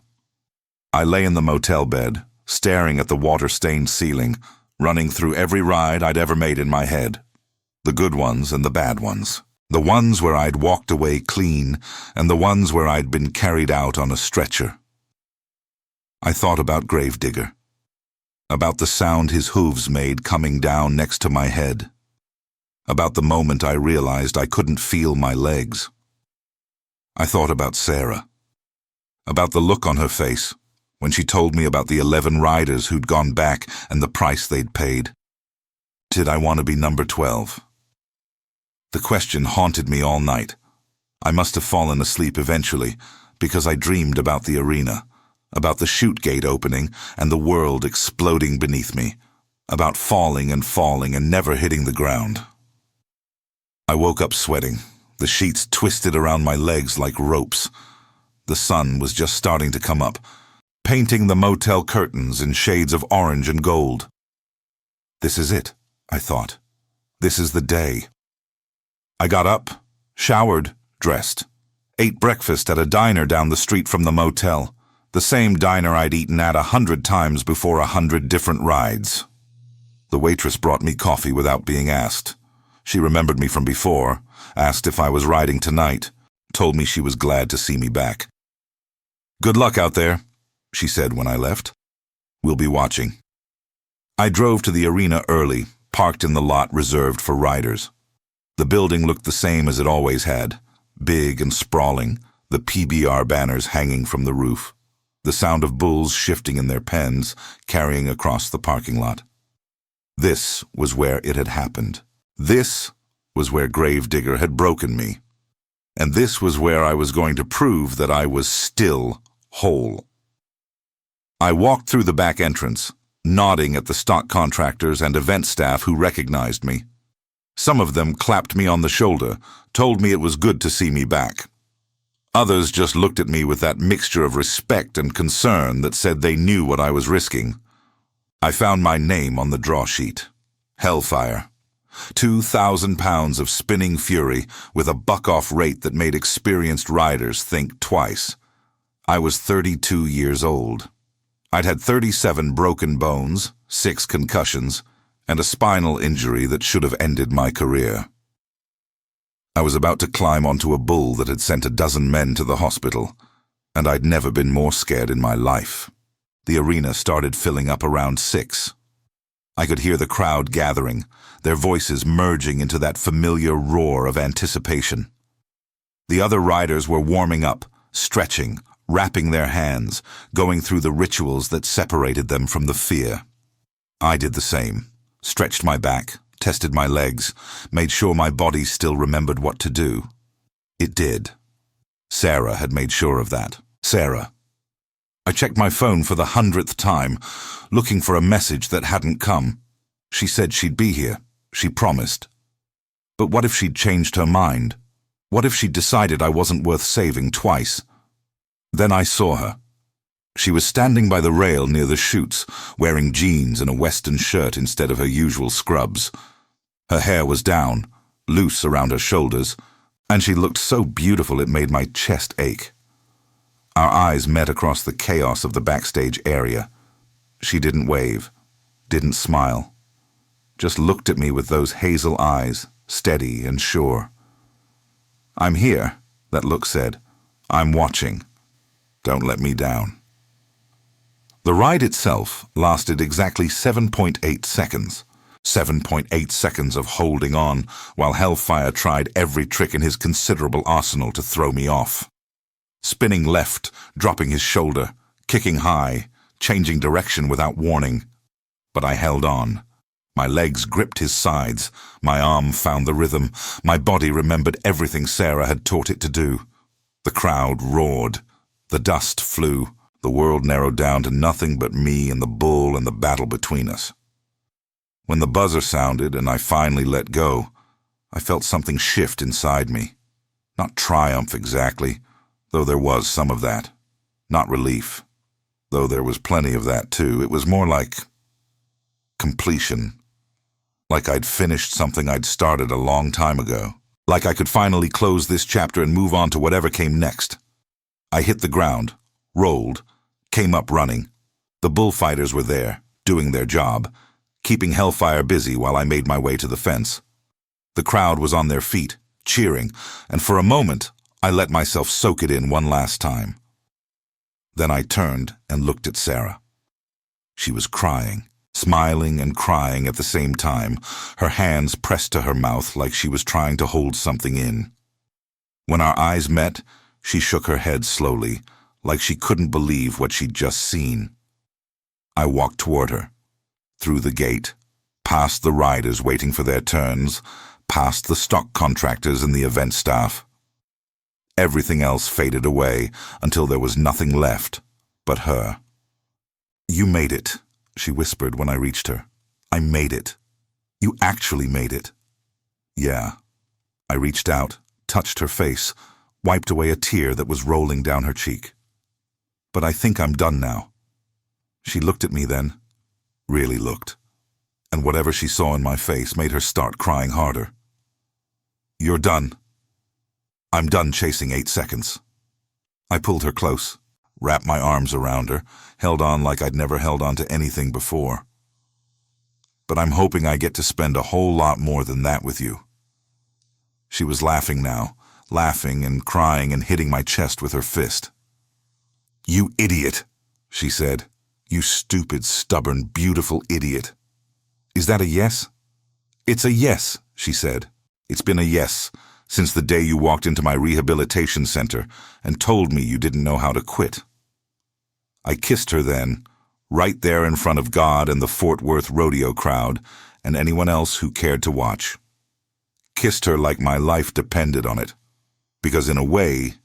[SPEAKER 1] I lay in the motel bed, staring at the water-stained ceiling, running through every ride I'd ever made in my head. The good ones and the bad ones. The ones where I'd walked away clean, and the ones where I'd been carried out on a stretcher. I thought about Gravedigger. About the sound his hooves made coming down next to my head. About the moment I realized I couldn't feel my legs. I thought about Sarah. About the look on her face when she told me about the 11 riders who'd gone back and the price they'd paid. Did I want to be number 12? The question haunted me all night. I must have fallen asleep eventually because I dreamed about the arena, about the chute gate opening and the world exploding beneath me, about falling and never hitting the ground. I woke up sweating, the sheets twisted around my legs like ropes. The sun was just starting to come up, painting the motel curtains in shades of orange and gold. This is it, I thought. This is the day. I got up, showered, dressed, ate breakfast at a diner down the street from the motel, the same diner I'd eaten at 100 times before 100 different rides. The waitress brought me coffee without being asked. She remembered me from before, asked if I was riding tonight, told me she was glad to see me back. "Good luck out there," she said when I left. "We'll be watching." I drove to the arena early, parked in the lot reserved for riders. The building looked the same as it always had, big and sprawling, the PBR banners hanging from the roof, the sound of bulls shifting in their pens, carrying across the parking lot. This was where it had happened. This was where Gravedigger had broken me. And this was where I was going to prove that I was still whole. I walked through the back entrance, nodding at the stock contractors and event staff who recognized me. Some of them clapped me on the shoulder, told me it was good to see me back. Others just looked at me with that mixture of respect and concern that said they knew what I was risking. I found my name on the draw sheet. Hellfire. 2,000 pounds of spinning fury with a buck-off rate that made experienced riders think twice. I was 32 years old. I'd had 37 broken bones, 6 concussions, and a spinal injury that should have ended my career. I was about to climb onto a bull that had sent a dozen men to the hospital, and I'd never been more scared in my life. The arena started filling up around 6. I could hear the crowd gathering, their voices merging into that familiar roar of anticipation. The other riders were warming up, stretching, wrapping their hands, going through the rituals that separated them from the fear. I did the same, stretched my back, tested my legs, made sure my body still remembered what to do. It did. Sarah had made sure of that. Sarah. I checked my phone for the 100th time, looking for a message that hadn't come. She said she'd be here. She promised. But what if she'd changed her mind? What if she'd decided I wasn't worth saving twice? Then I saw her. She was standing by the rail near the chutes, wearing jeans and a western shirt instead of her usual scrubs. Her hair was down, loose around her shoulders, and she looked so beautiful it made my chest ache. Our eyes met across the chaos of the backstage area. She didn't wave, didn't smile, just looked at me with those hazel eyes, steady and sure. "I'm here," that look said. "I'm watching. Don't let me down." The ride itself lasted exactly 7.8 seconds. 7.8 seconds of holding on while Hellfire tried every trick in his considerable arsenal to throw me off. Spinning left, dropping his shoulder, kicking high, changing direction without warning. But I held on. My legs gripped his sides, my arm found the rhythm, my body remembered everything Sarah had taught it to do. The crowd roared. The dust flew. The world narrowed down to nothing but me and the bull and the battle between us. When the buzzer sounded and I finally let go, I felt something shift inside me. Not triumph exactly, though there was some of that. Not relief, though there was plenty of that too. It was more like completion. Like I'd finished something I'd started a long time ago. Like I could finally close this chapter and move on to whatever came next. I hit the ground, rolled, came up running. The bullfighters were there, doing their job, keeping Hellfire busy while I made my way to the fence. The crowd was on their feet, cheering, and for a moment, I let myself soak it in one last time. Then I turned and looked at Sarah. She was crying, smiling and crying at the same time, her hands pressed to her mouth like she was trying to hold something in. When our eyes met, she shook her head slowly, like she couldn't believe what she'd just seen. I walked toward her. Through the gate, past the riders waiting for their turns, past the stock contractors and the event staff. Everything else faded away until there was nothing left but her. "You made it," she whispered when I reached her. "I made it. You actually made it." "Yeah." I reached out, touched her face, wiped away a tear that was rolling down her cheek. "But I think I'm done now." She looked at me then, really looked, and whatever she saw in my face made her start crying harder. "You're done." "I'm done chasing 8 seconds." I pulled her close, wrapped my arms around her, held on like I'd never held on to anything before. "But I'm hoping I get to spend a whole lot more than that with you." She was laughing now, laughing and crying and hitting my chest with her fist. "You idiot," she said. "You stupid, stubborn, beautiful idiot." "Is that a yes?" "It's a yes," she said. "It's been a yes since the day you walked into my rehabilitation center and told me you didn't know how to quit." I kissed her then, right there in front of God and the Fort Worth Rodeo crowd and anyone else who cared to watch. Kissed her like my life depended on it, because in a way,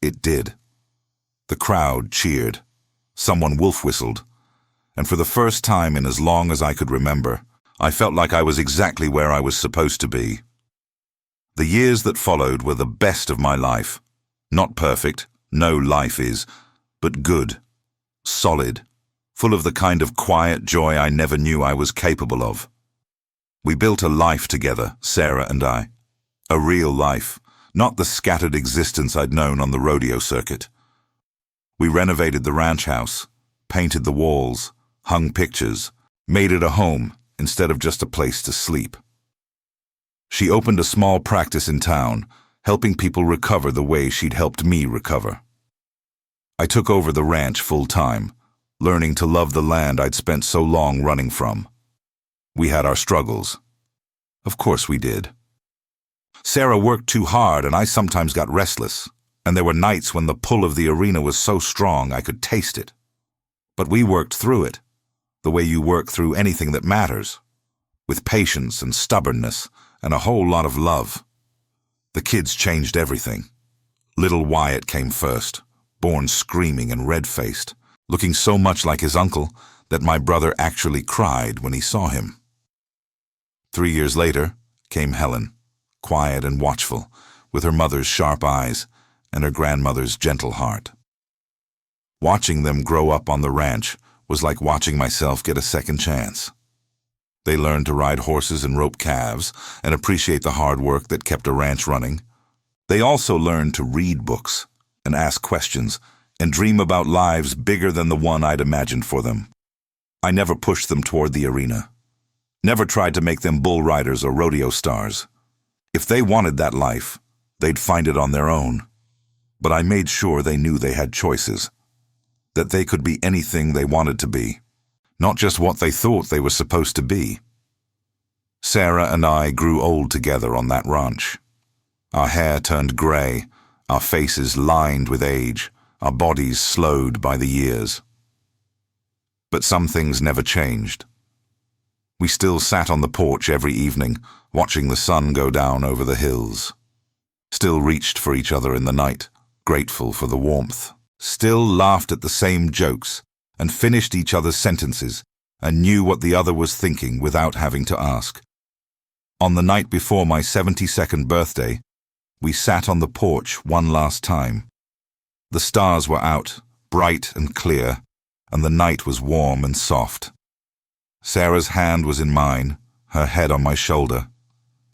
[SPEAKER 1] it did. The crowd cheered. Someone wolf whistled. And for the first time in as long as I could remember, I felt like I was exactly where I was supposed to be. The years that followed were the best of my life. Not perfect, no life is, but good, solid, full of the kind of quiet joy I never knew I was capable of. We built a life together, Sarah and I. A real life, not the scattered existence I'd known on the rodeo circuit. We renovated the ranch house, painted the walls, hung pictures, made it a home instead of just a place to sleep. She opened a small practice in town, helping people recover the way she'd helped me recover. I took over the ranch full-time, learning to love the land I'd spent so long running from. We had our struggles. Of course we did. Sarah worked too hard and I sometimes got restless, and there were nights when the pull of the arena was so strong I could taste it. But we worked through it, the way you work through anything that matters, with patience and stubbornness and a whole lot of love. The kids changed everything. Little Wyatt came first, born screaming and red-faced, looking so much like his uncle that my brother actually cried when he saw him. 3 years later came Helen, quiet and watchful, with her mother's sharp eyes and her grandmother's gentle heart. Watching them grow up on the ranch was like watching myself get a second chance. They learned to ride horses and rope calves and appreciate the hard work that kept a ranch running. They also learned to read books and ask questions and dream about lives bigger than the one I'd imagined for them. I never pushed them toward the arena. Never tried to make them bull riders or rodeo stars. If they wanted that life, they'd find it on their own. But I made sure they knew they had choices, that they could be anything they wanted to be, not just what they thought they were supposed to be. Sarah and I grew old together on that ranch. Our hair turned gray, our faces lined with age, our bodies slowed by the years. But some things never changed. We still sat on the porch every evening, watching the sun go down over the hills. Still reached for each other in the night, grateful for the warmth. Still laughed at the same jokes and finished each other's sentences and knew what the other was thinking without having to ask. On the night before my 72nd birthday, we sat on the porch one last time. The stars were out, bright and clear, and the night was warm and soft. Sarah's hand was in mine, her head on my shoulder,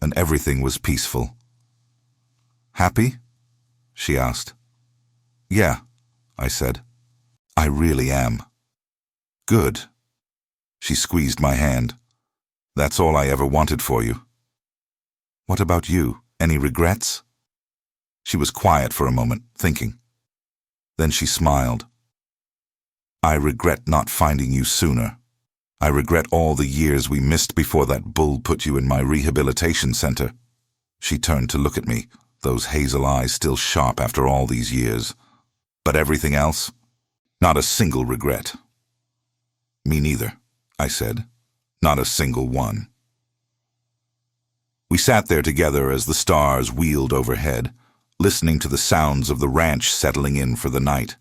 [SPEAKER 1] and everything was peaceful. "Happy?" she asked. "Yeah," I said. "I really am." "Good." She squeezed my hand. "That's all I ever wanted for you." "What about you? Any regrets?" She was quiet for a moment, thinking. Then she smiled. "I regret not finding you sooner. I regret all the years we missed before that bull put you in my rehabilitation center." She turned to look at me, those hazel eyes still sharp after all these years. "But everything else? Not a single regret." "Me neither," I said. "Not a single one." We sat there together as the stars wheeled overhead, listening to the sounds of the ranch settling in for the night,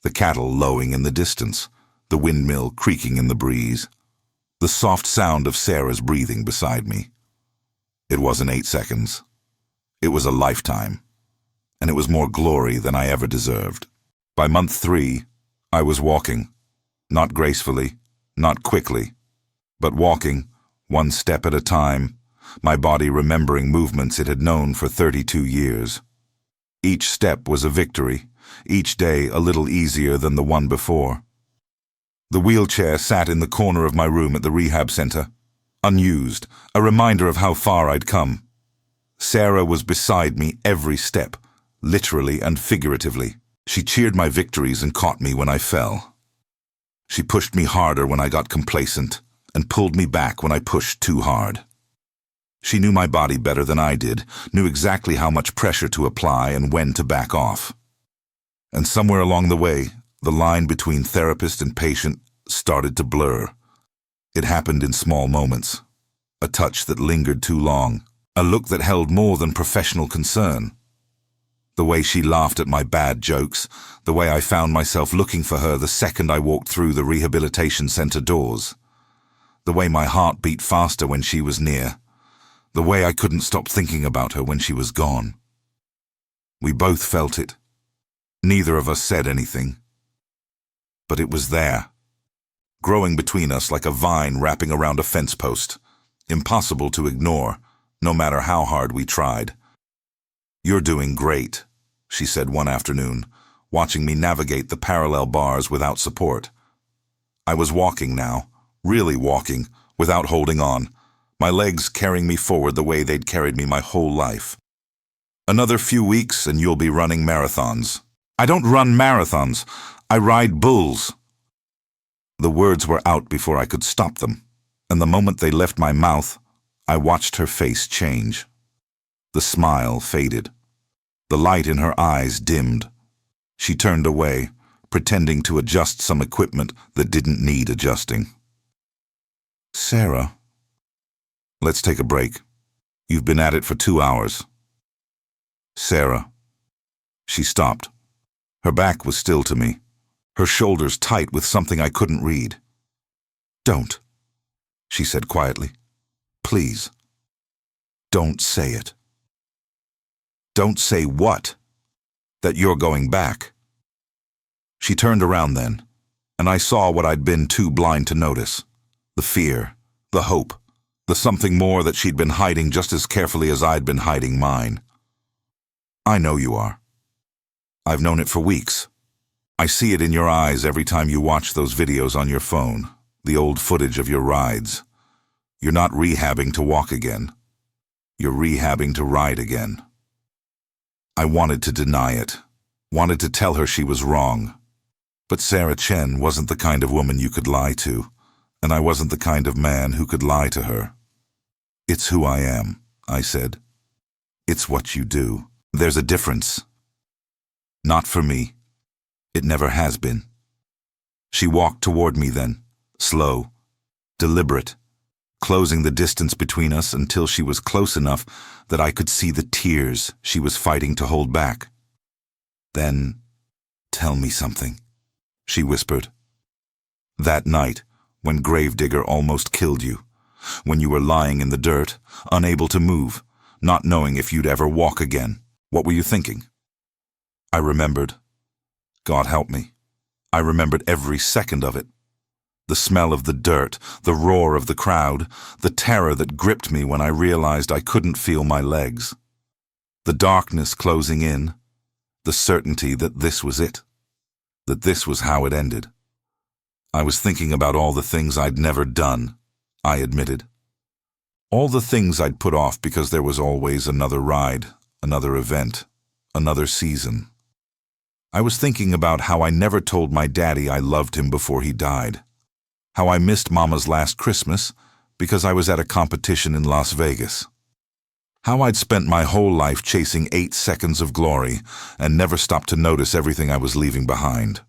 [SPEAKER 1] the cattle lowing in the distance, the windmill creaking in the breeze, the soft sound of Sarah's breathing beside me. It wasn't 8 seconds. It was a lifetime, and it was more glory than I ever deserved. By month 3, I was walking, not gracefully, not quickly, but walking, one step at a time, my body remembering movements it had known for 32 years. Each step was a victory, each day a little easier than the one before. The wheelchair sat in the corner of my room at the rehab center, unused, a reminder of how far I'd come. Sarah was beside me every step, literally and figuratively. She cheered my victories and caught me when I fell. She pushed me harder when I got complacent and pulled me back when I pushed too hard. She knew my body better than I did, knew exactly how much pressure to apply and when to back off. And somewhere along the way, the line between therapist and patient started to blur. It happened in small moments. A touch that lingered too long, a look that held more than professional concern. The way she laughed at my bad jokes, the way I found myself looking for her the second I walked through the rehabilitation center doors. The way my heart beat faster when she was near. The way I couldn't stop thinking about her when she was gone. We both felt it. Neither of us said anything. But it was there, growing between us like a vine wrapping around a fence post, impossible to ignore, no matter how hard we tried. "You're doing great," she said one afternoon, watching me navigate the parallel bars without support. I was walking now, really walking, without holding on, my legs carrying me forward the way they'd carried me my whole life. Another few weeks and you'll be running marathons. I don't run marathons. I ride bulls. The words were out before I could stop them, and the moment they left my mouth, I watched her face change. The smile faded. The light in her eyes dimmed. She turned away, pretending to adjust some equipment that didn't need adjusting. Sarah, let's take a break. You've been at it for 2 hours. Sarah. She stopped. Her back was still to me, her shoulders tight with something I couldn't read. Don't, she said quietly. Please. Don't say it. Don't say what? That you're going back. She turned around then, and I saw what I'd been too blind to notice. The fear, the hope, the something more that she'd been hiding just as carefully as I'd been hiding mine. I know you are. I've known it for weeks. I see it in your eyes every time you watch those videos on your phone, the old footage of your rides. You're not rehabbing to walk again. You're rehabbing to ride again. I wanted to deny it, wanted to tell her she was wrong. But Sarah Chen wasn't the kind of woman you could lie to, and I wasn't the kind of man who could lie to her. It's who I am, I said. It's what you do. There's a difference. Not for me. It never has been. She walked toward me then, slow, deliberate, closing the distance between us until she was close enough that I could see the tears she was fighting to hold back. Then, tell me something, she whispered. That night, when Gravedigger almost killed you, when you were lying in the dirt, unable to move, not knowing if you'd ever walk again, what were you thinking? I remembered. God help me. I remembered every second of it. The smell of the dirt, the roar of the crowd, the terror that gripped me when I realized I couldn't feel my legs. The darkness closing in, the certainty that this was it, that this was how it ended. I was thinking about all the things I'd never done, I admitted. All the things I'd put off because there was always another ride, another event, another season. I was thinking about how I never told my daddy I loved him before he died. How I missed Mama's last Christmas because I was at a competition in Las Vegas. How I'd spent my whole life chasing 8 seconds of glory and never stopped to notice everything I was leaving behind.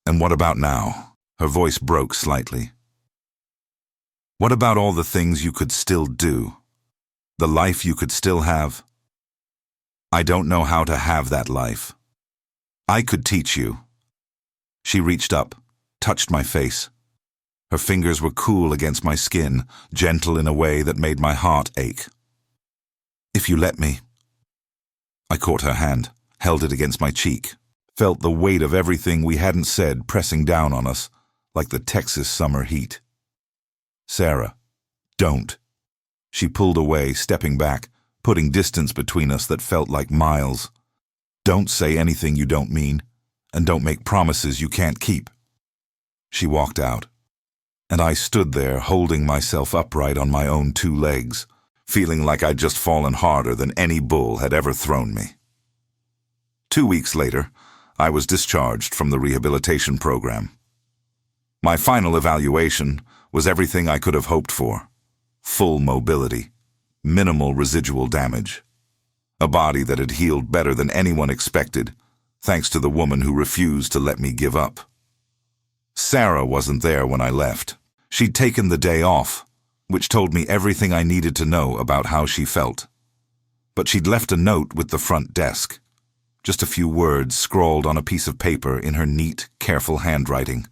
[SPEAKER 1] And what about now? Her voice broke slightly. What about all the things you could still do? The life you could still have? I don't know how to have that life. I could teach you. She reached up, touched my face. Her fingers were cool against my skin, gentle in a way that made my heart ache. If you let me. I caught her hand, held it against my cheek, felt the weight of everything we hadn't said pressing down on us, like the Texas summer heat. Sarah, don't. She pulled away, stepping back, putting distance between us that felt like miles. Don't say anything you don't mean, and don't make promises you can't keep. She walked out, and I stood there holding myself upright on my own 2 legs, feeling like I'd just fallen harder than any bull had ever thrown me. 2 weeks later, I was discharged from the rehabilitation program. My final evaluation was everything I could have hoped for. Full mobility, minimal residual damage. A body that had healed better than anyone expected, thanks to the woman who refused to let me give up. Sarah wasn't there when I left. She'd taken the day off, which told me everything I needed to know about how she felt. But she'd left a note with the front desk. Just a few words scrawled on a piece of paper in her neat, careful handwriting.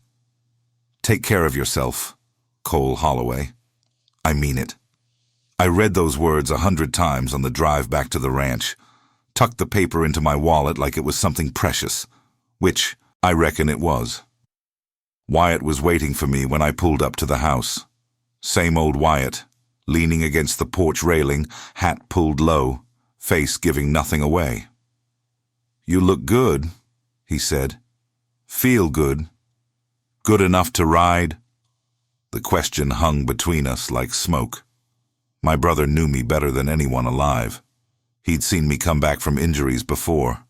[SPEAKER 1] Take care of yourself, Cole Holloway. I mean it. I read those words 100 times on the drive back to the ranch, tucked the paper into my wallet like it was something precious, which I reckon it was. Wyatt was waiting for me when I pulled up to the house. Same old Wyatt, leaning against the porch railing, hat pulled low, face giving nothing away. You look good, he said. Feel good. Good enough to ride? The question hung between us like smoke. My brother knew me better than anyone alive. He'd seen me come back from injuries before,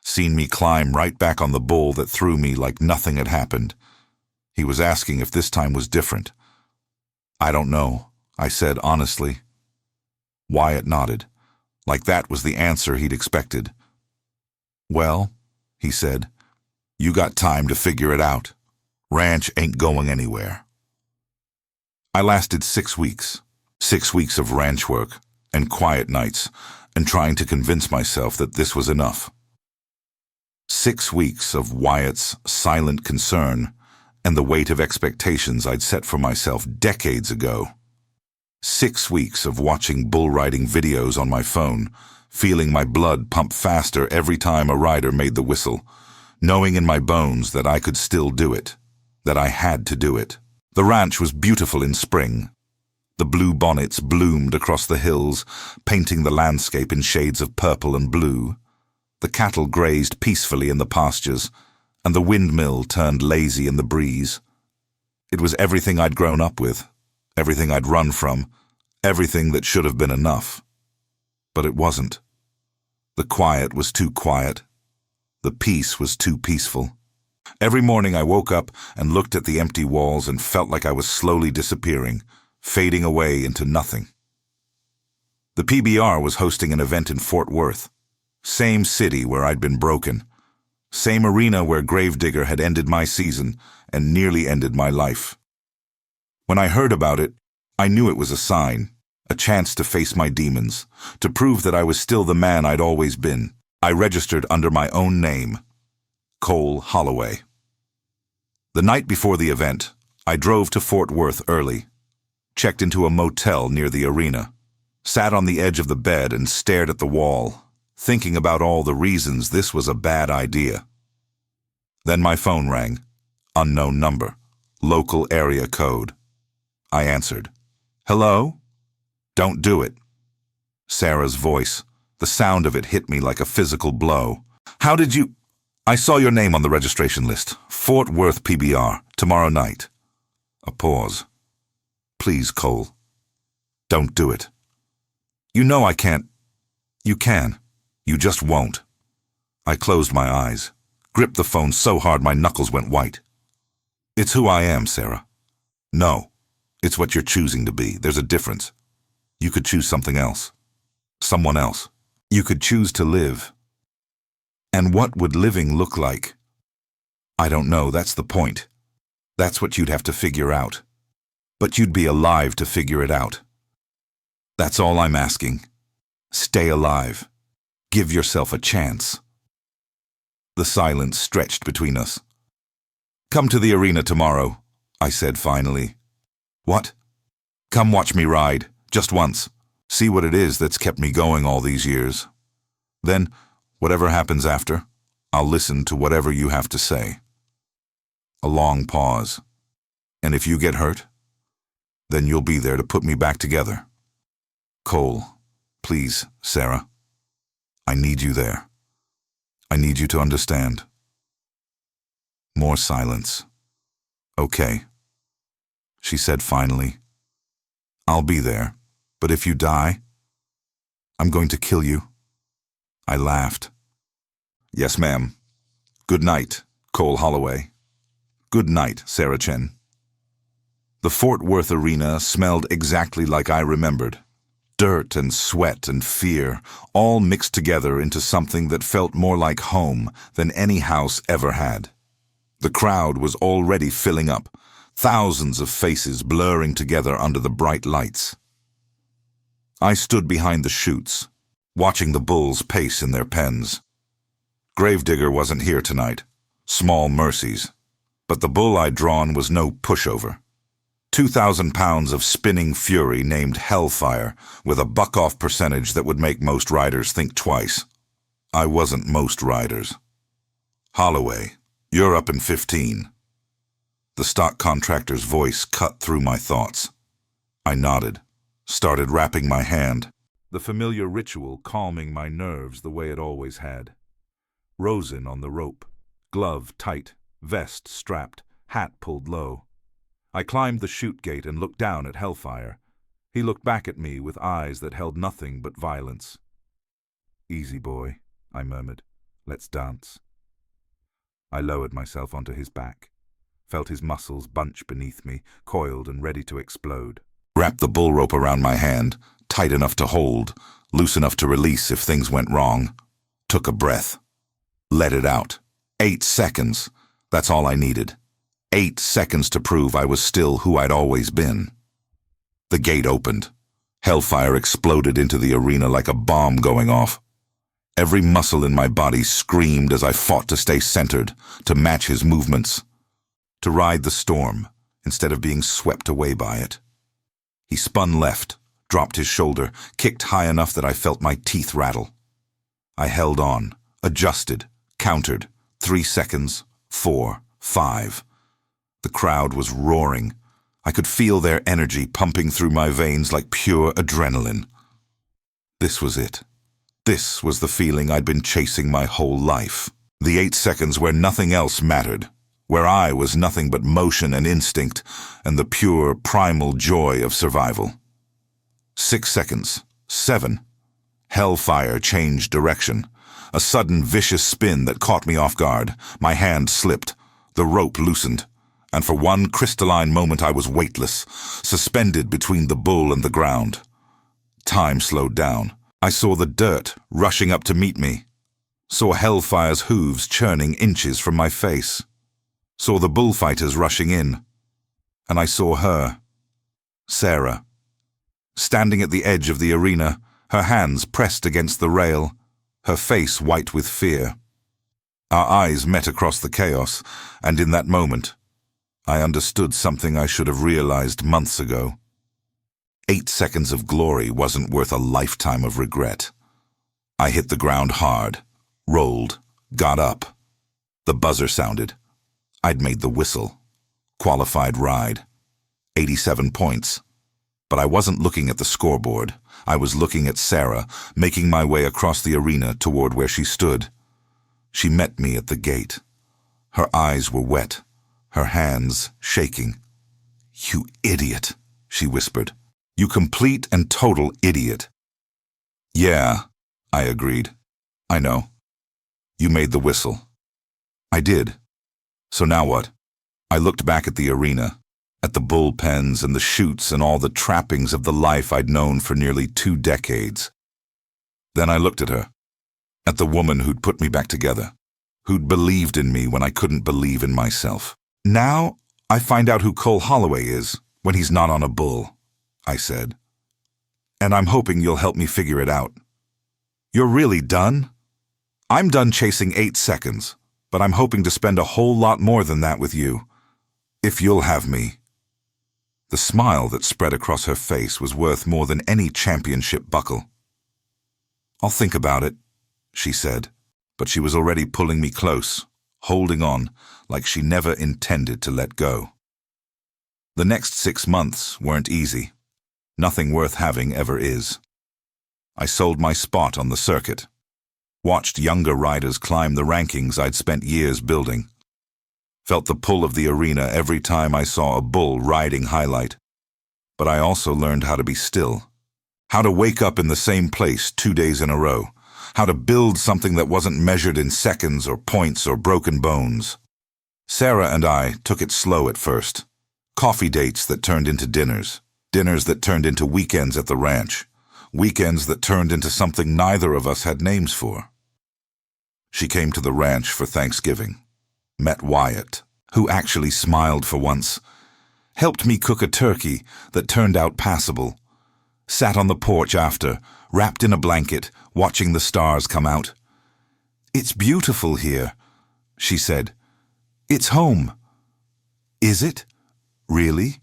[SPEAKER 1] seen me climb right back on the bull that threw me like nothing had happened. He was asking if this time was different. "I don't know," I said honestly. Wyatt nodded, like that was the answer he'd expected. "Well," he said, "you got time to figure it out. Ranch ain't going anywhere." I lasted 6 weeks. 6 weeks of ranch work and quiet nights and trying to convince myself that this was enough. 6 weeks of Wyatt's silent concern and the weight of expectations I'd set for myself decades ago. 6 weeks of watching bull riding videos on my phone, feeling my blood pump faster every time a rider made the whistle, knowing in my bones that I could still do it, that I had to do it. The ranch was beautiful in spring. The blue bonnets bloomed across the hills, painting the landscape in shades of purple and blue. The cattle grazed peacefully in the pastures, and the windmill turned lazy in the breeze. It was everything I'd grown up with, everything I'd run from, everything that should have been enough. But it wasn't. The quiet was too quiet. The peace was too peaceful. Every morning I woke up and looked at the empty walls and felt like I was slowly disappearing, fading away into nothing. The PBR was hosting an event in Fort Worth. Same city where I'd been broken. Same arena where Gravedigger had ended my season and nearly ended my life. When I heard about it, I knew it was a sign, a chance to face my demons, to prove that I was still the man I'd always been. I registered under my own name, Cole Holloway. The night before the event, I drove to Fort Worth early, checked into a motel near the arena, sat on the edge of the bed and stared at the wall, thinking about all the reasons this was a bad idea. Then my phone rang. Unknown number. Local area code. I answered. "Hello?" "Don't do it." Sarah's voice. The sound of it hit me like a physical blow. "How did you—" "I saw your name on the registration list. Fort Worth PBR, tomorrow night." A pause. "Please, Cole. Don't do it. You know I can't." "You can. You just won't." I closed my eyes, gripped the phone so hard my knuckles went white. "It's who I am, Sarah." "No. It's what you're choosing to be. There's a difference. You could choose something else. Someone else. You could choose to live. And what would living look like? I don't know, that's the point. That's what you'd have to figure out. But you'd be alive to figure it out. That's all I'm asking. Stay alive. Give yourself a chance." The silence stretched between us. "Come to the arena tomorrow," I said finally. "What?" "Come watch me ride, just once. See what it is that's kept me going all these years. Then, whatever happens after, I'll listen to whatever you have to say." A long pause. "And if you get hurt, then you'll be there to put me back together." "Cole, please, Sarah. I need you there. I need you to understand." More silence. "Okay," she said finally. "I'll be there, but if you die, I'm going to kill you." I laughed. "Yes, ma'am. Good night, Cole Holloway." "Good night, Sarah Chen." The Fort Worth arena smelled exactly like I remembered. Dirt and sweat and fear, all mixed together into something that felt more like home than any house ever had. The crowd was already filling up, thousands of faces blurring together under the bright lights. I stood behind the chutes, watching the bulls pace in their pens. Gravedigger wasn't here tonight. Small mercies. But the bull I'd drawn was no pushover. 2,000 pounds of spinning fury named Hellfire, with a buck-off percentage that would make most riders think twice. I wasn't most riders. "Holloway, you're up in 15. The stock contractor's voice cut through my thoughts. I nodded, started wrapping my hand, the familiar ritual calming my nerves the way it always had. Rosin on the rope, glove tight, vest strapped, hat pulled low. I climbed the chute gate and looked down at Hellfire. He looked back at me with eyes that held nothing but violence. "Easy, boy," I murmured. "Let's dance." I lowered myself onto his back, felt his muscles bunch beneath me, coiled and ready to explode. Wrapped the bull rope around my hand, tight enough to hold, loose enough to release if things went wrong. Took a breath. Let it out. 8 seconds. That's all I needed. 8 seconds to prove I was still who I'd always been. The gate opened. Hellfire exploded into the arena like a bomb going off. Every muscle in my body screamed as I fought to stay centered, to match his movements, to ride the storm instead of being swept away by it. He spun left, dropped his shoulder, kicked high enough that I felt my teeth rattle. I held on, adjusted, countered. 3 seconds, 4, 5. The crowd was roaring. I could feel their energy pumping through my veins like pure adrenaline. This was it. This was the feeling I'd been chasing my whole life. The 8 seconds where nothing else mattered, where I was nothing but motion and instinct and the pure, primal joy of survival. 6 seconds. 7. Hellfire changed direction. A sudden vicious spin that caught me off guard. My hand slipped. The rope loosened. And for one crystalline moment I was weightless, suspended between the bull and the ground. Time slowed down. I saw the dirt rushing up to meet me. Saw Hellfire's hooves churning inches from my face. Saw the bullfighters rushing in. And I saw her, Sarah, standing at the edge of the arena, her hands pressed against the rail, her face white with fear. Our eyes met across the chaos, and in that moment, I understood something I should have realized months ago. 8 seconds of glory wasn't worth a lifetime of regret. I hit the ground hard, rolled, got up. The buzzer sounded. I'd made the whistle. Qualified ride. 87 points. But I wasn't looking at the scoreboard. I was looking at Sarah, making my way across the arena toward where she stood. She met me at the gate. Her eyes were wet, her hands shaking. "You idiot," she whispered. "You complete and total idiot." "Yeah," I agreed. "I know. You made the whistle." "I did. So now what?" I looked back at the arena, at the bullpens and the chutes and all the trappings of the life I'd known for nearly 2 decades. Then I looked at her, at the woman who'd put me back together, who'd believed in me when I couldn't believe in myself. "Now I find out who Cole Holloway is when he's not on a bull," I said. "And I'm hoping you'll help me figure it out." "You're really done?" "I'm done chasing 8 seconds, but I'm hoping to spend a whole lot more than that with you. If you'll have me." The smile that spread across her face was worth more than any championship buckle. "I'll think about it," she said, but she was already pulling me close, holding on like she never intended to let go. The next 6 months weren't easy. Nothing worth having ever is. I sold my spot on the circuit, watched younger riders climb the rankings I'd spent years building, felt the pull of the arena every time I saw a bull riding highlight. But I also learned how to be still, how to wake up in the same place 2 days in a row, how to build something that wasn't measured in seconds or points or broken bones. Sarah and I took it slow at first. Coffee dates that turned into dinners, dinners that turned into weekends at the ranch, weekends that turned into something neither of us had names for. She came to the ranch for Thanksgiving, met Wyatt, who actually smiled for once, helped me cook a turkey that turned out passable, sat on the porch after, wrapped in a blanket, watching the stars come out. "It's beautiful here," she said. "It's home." "Is it? Really?"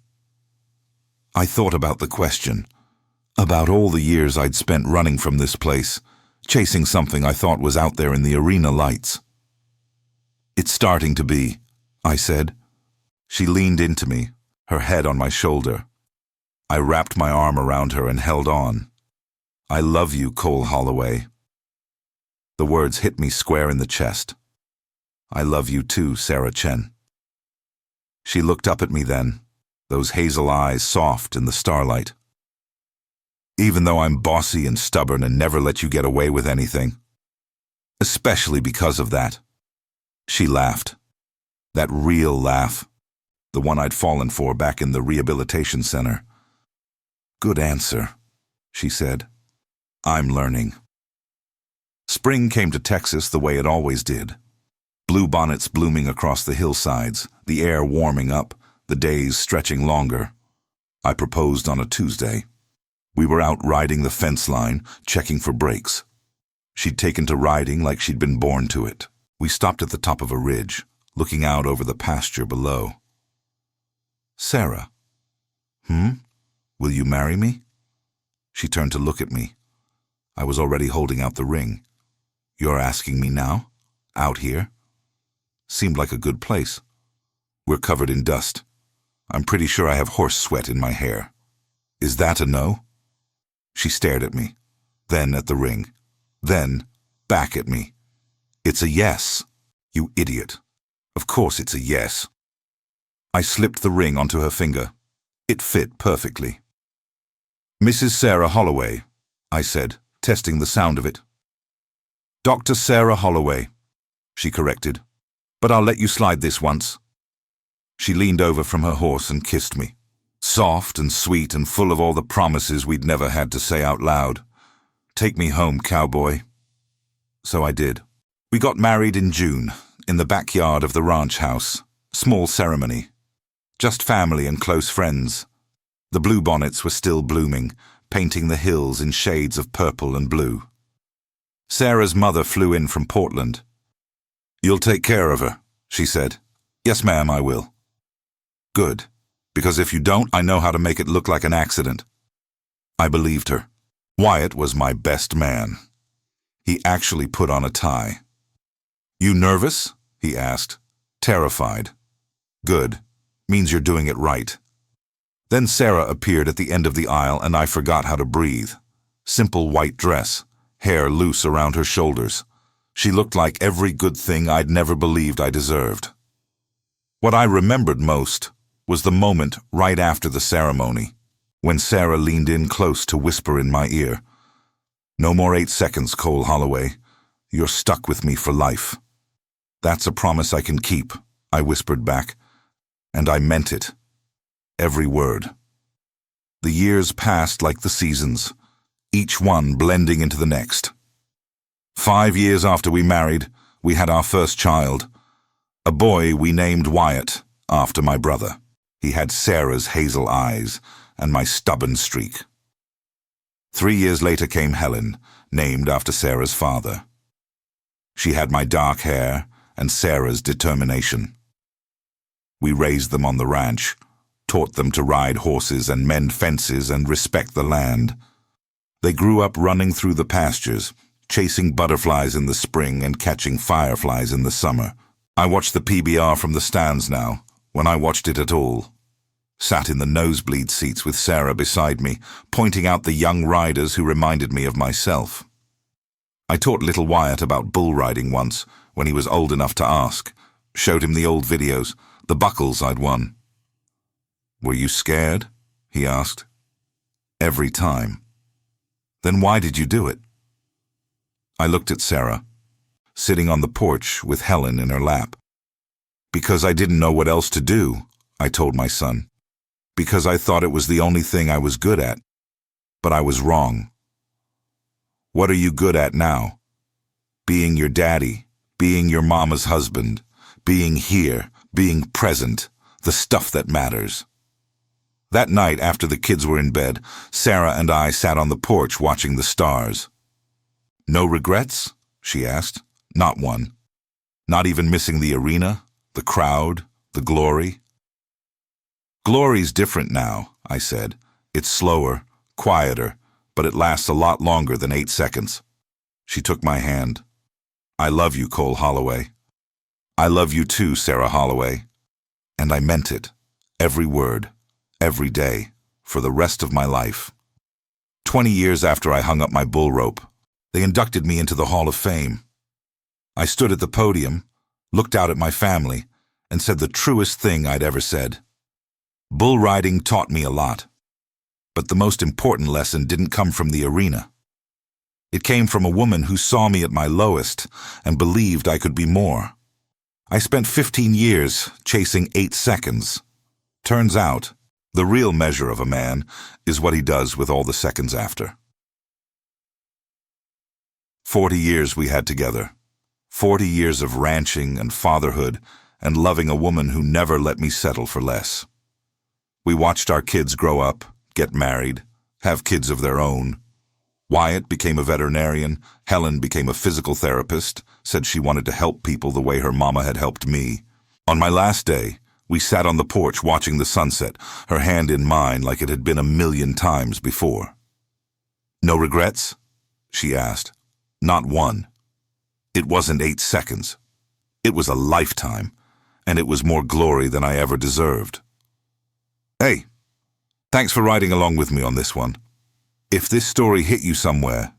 [SPEAKER 1] I thought about the question, about all the years I'd spent running from this place, chasing something I thought was out there in the arena lights. "It's starting to be," I said. She leaned into me, her head on my shoulder. I wrapped my arm around her and held on. "I love you, Cole Holloway." The words hit me square in the chest. "I love you too, Sarah Chen." She looked up at me then, those hazel eyes soft in the starlight. "Even though I'm bossy and stubborn and never let you get away with anything, especially because of that." She laughed. That real laugh. The one I'd fallen for back in the rehabilitation center. "Good answer," she said. "I'm learning." Spring came to Texas the way it always did. Bluebonnets blooming across the hillsides, the air warming up, the days stretching longer. I proposed on a Tuesday. We were out riding the fence line, checking for breaks. She'd taken to riding like she'd been born to it. We stopped at the top of a ridge, looking out over the pasture below. "Sarah." "Will you marry me?" She turned to look at me. I was already holding out the ring. "You're asking me now? Out here?" Seemed like a good place. We're covered in dust. I'm pretty sure I have horse sweat in my hair. "Is that a no?" She stared at me, then at the ring, then back at me. "It's a yes, you idiot. Of course it's a yes." I slipped the ring onto her finger. It fit perfectly. "Mrs. Sarah Holloway," I said, testing the sound of it. "Dr. Sarah Holloway," she corrected. "But I'll let you slide this once." She leaned over from her horse and kissed me. Soft and sweet and full of all the promises we'd never had to say out loud. "Take me home, Cowboy." So I did. We got married in June, in the backyard of the ranch house. Small ceremony. Just family and close friends. The bluebonnets were still blooming, painting the hills in shades of purple and blue. Sarah's mother flew in from Portland. "You'll take care of her," she said. "Yes, ma'am, I will." "Good, because if you don't, I know how to make it look like an accident." I believed her. Wyatt was my best man. He actually put on a tie. "You nervous?" he asked. "Terrified." "Good. Means you're doing it right." Then Sarah appeared at the end of the aisle and I forgot how to breathe. Simple white dress, hair loose around her shoulders. She looked like every good thing I'd never believed I deserved. What I remembered most was the moment right after the ceremony, when Sarah leaned in close to whisper in my ear, "No more 8 seconds, Cole Holloway. You're stuck with me for life." "That's a promise I can keep," I whispered back, and I meant it. Every word. The years passed like the seasons, each one blending into the next. 5 years after we married, we had our first child, a boy we named Wyatt, after my brother. He had Sarah's hazel eyes and my stubborn streak. 3 years later came Helen, named after Sarah's father. She had my dark hair and Sarah's determination. We raised them on the ranch, taught them to ride horses and mend fences and respect the land. They grew up running through the pastures, chasing butterflies in the spring and catching fireflies in the summer. I watch the PBR from the stands now, when I watched it at all. Sat in the nosebleed seats with Sarah beside me, pointing out the young riders who reminded me of myself. I taught little Wyatt about bull riding once, when he was old enough to ask. Showed him the old videos, the buckles I'd won. "Were you scared?" he asked. "Every time." "Then why did you do it?" I looked at Sarah, sitting on the porch with Helen in her lap. "Because I didn't know what else to do," I told my son. "Because I thought it was the only thing I was good at. But I was wrong." "What are you good at now?" "Being your daddy, being your mama's husband, being here, being present, the stuff that matters." That night, after the kids were in bed, Sarah and I sat on the porch watching the stars. "No regrets?" she asked. "Not one. Not even missing the arena, the crowd, the glory?" "Glory's different now," I said. "It's slower, quieter, but it lasts a lot longer than 8 seconds." She took my hand. "I love you, Cole Holloway." "I love you too, Sarah Holloway." And I meant it, every word, every day, for the rest of my life. 20 years after I hung up my bull rope, they inducted me into the Hall of Fame. I stood at the podium, looked out at my family, and said the truest thing I'd ever said. Bull riding taught me a lot, but the most important lesson didn't come from the arena. It came from a woman who saw me at my lowest and believed I could be more. I spent 15 years chasing 8 seconds. Turns out, the real measure of a man is what he does with all the seconds after. 40 years we had together. 40 years of ranching and fatherhood and loving a woman who never let me settle for less. We watched our kids grow up, get married, have kids of their own. Wyatt became a veterinarian, Helen became a physical therapist, said she wanted to help people the way her mama had helped me. On my last day, we sat on the porch watching the sunset, her hand in mine like it had been 1,000,000 times before. "No regrets?" she asked. "Not one." It wasn't 8 seconds. It was a lifetime, and it was more glory than I ever deserved. Hey, thanks for riding along with me on this one. If this story hit you somewhere,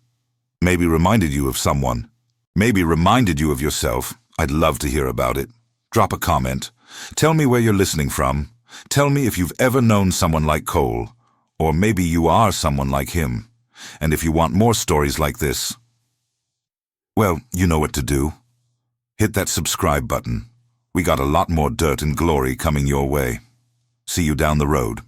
[SPEAKER 1] maybe reminded you of someone, maybe reminded you of yourself, I'd love to hear about it. Drop a comment. Tell me where you're listening from. Tell me if you've ever known someone like Cole, or maybe you are someone like him. And if you want more stories like this, well, you know what to do. Hit that subscribe button. We got a lot more dirt and glory coming your way. See you down the road.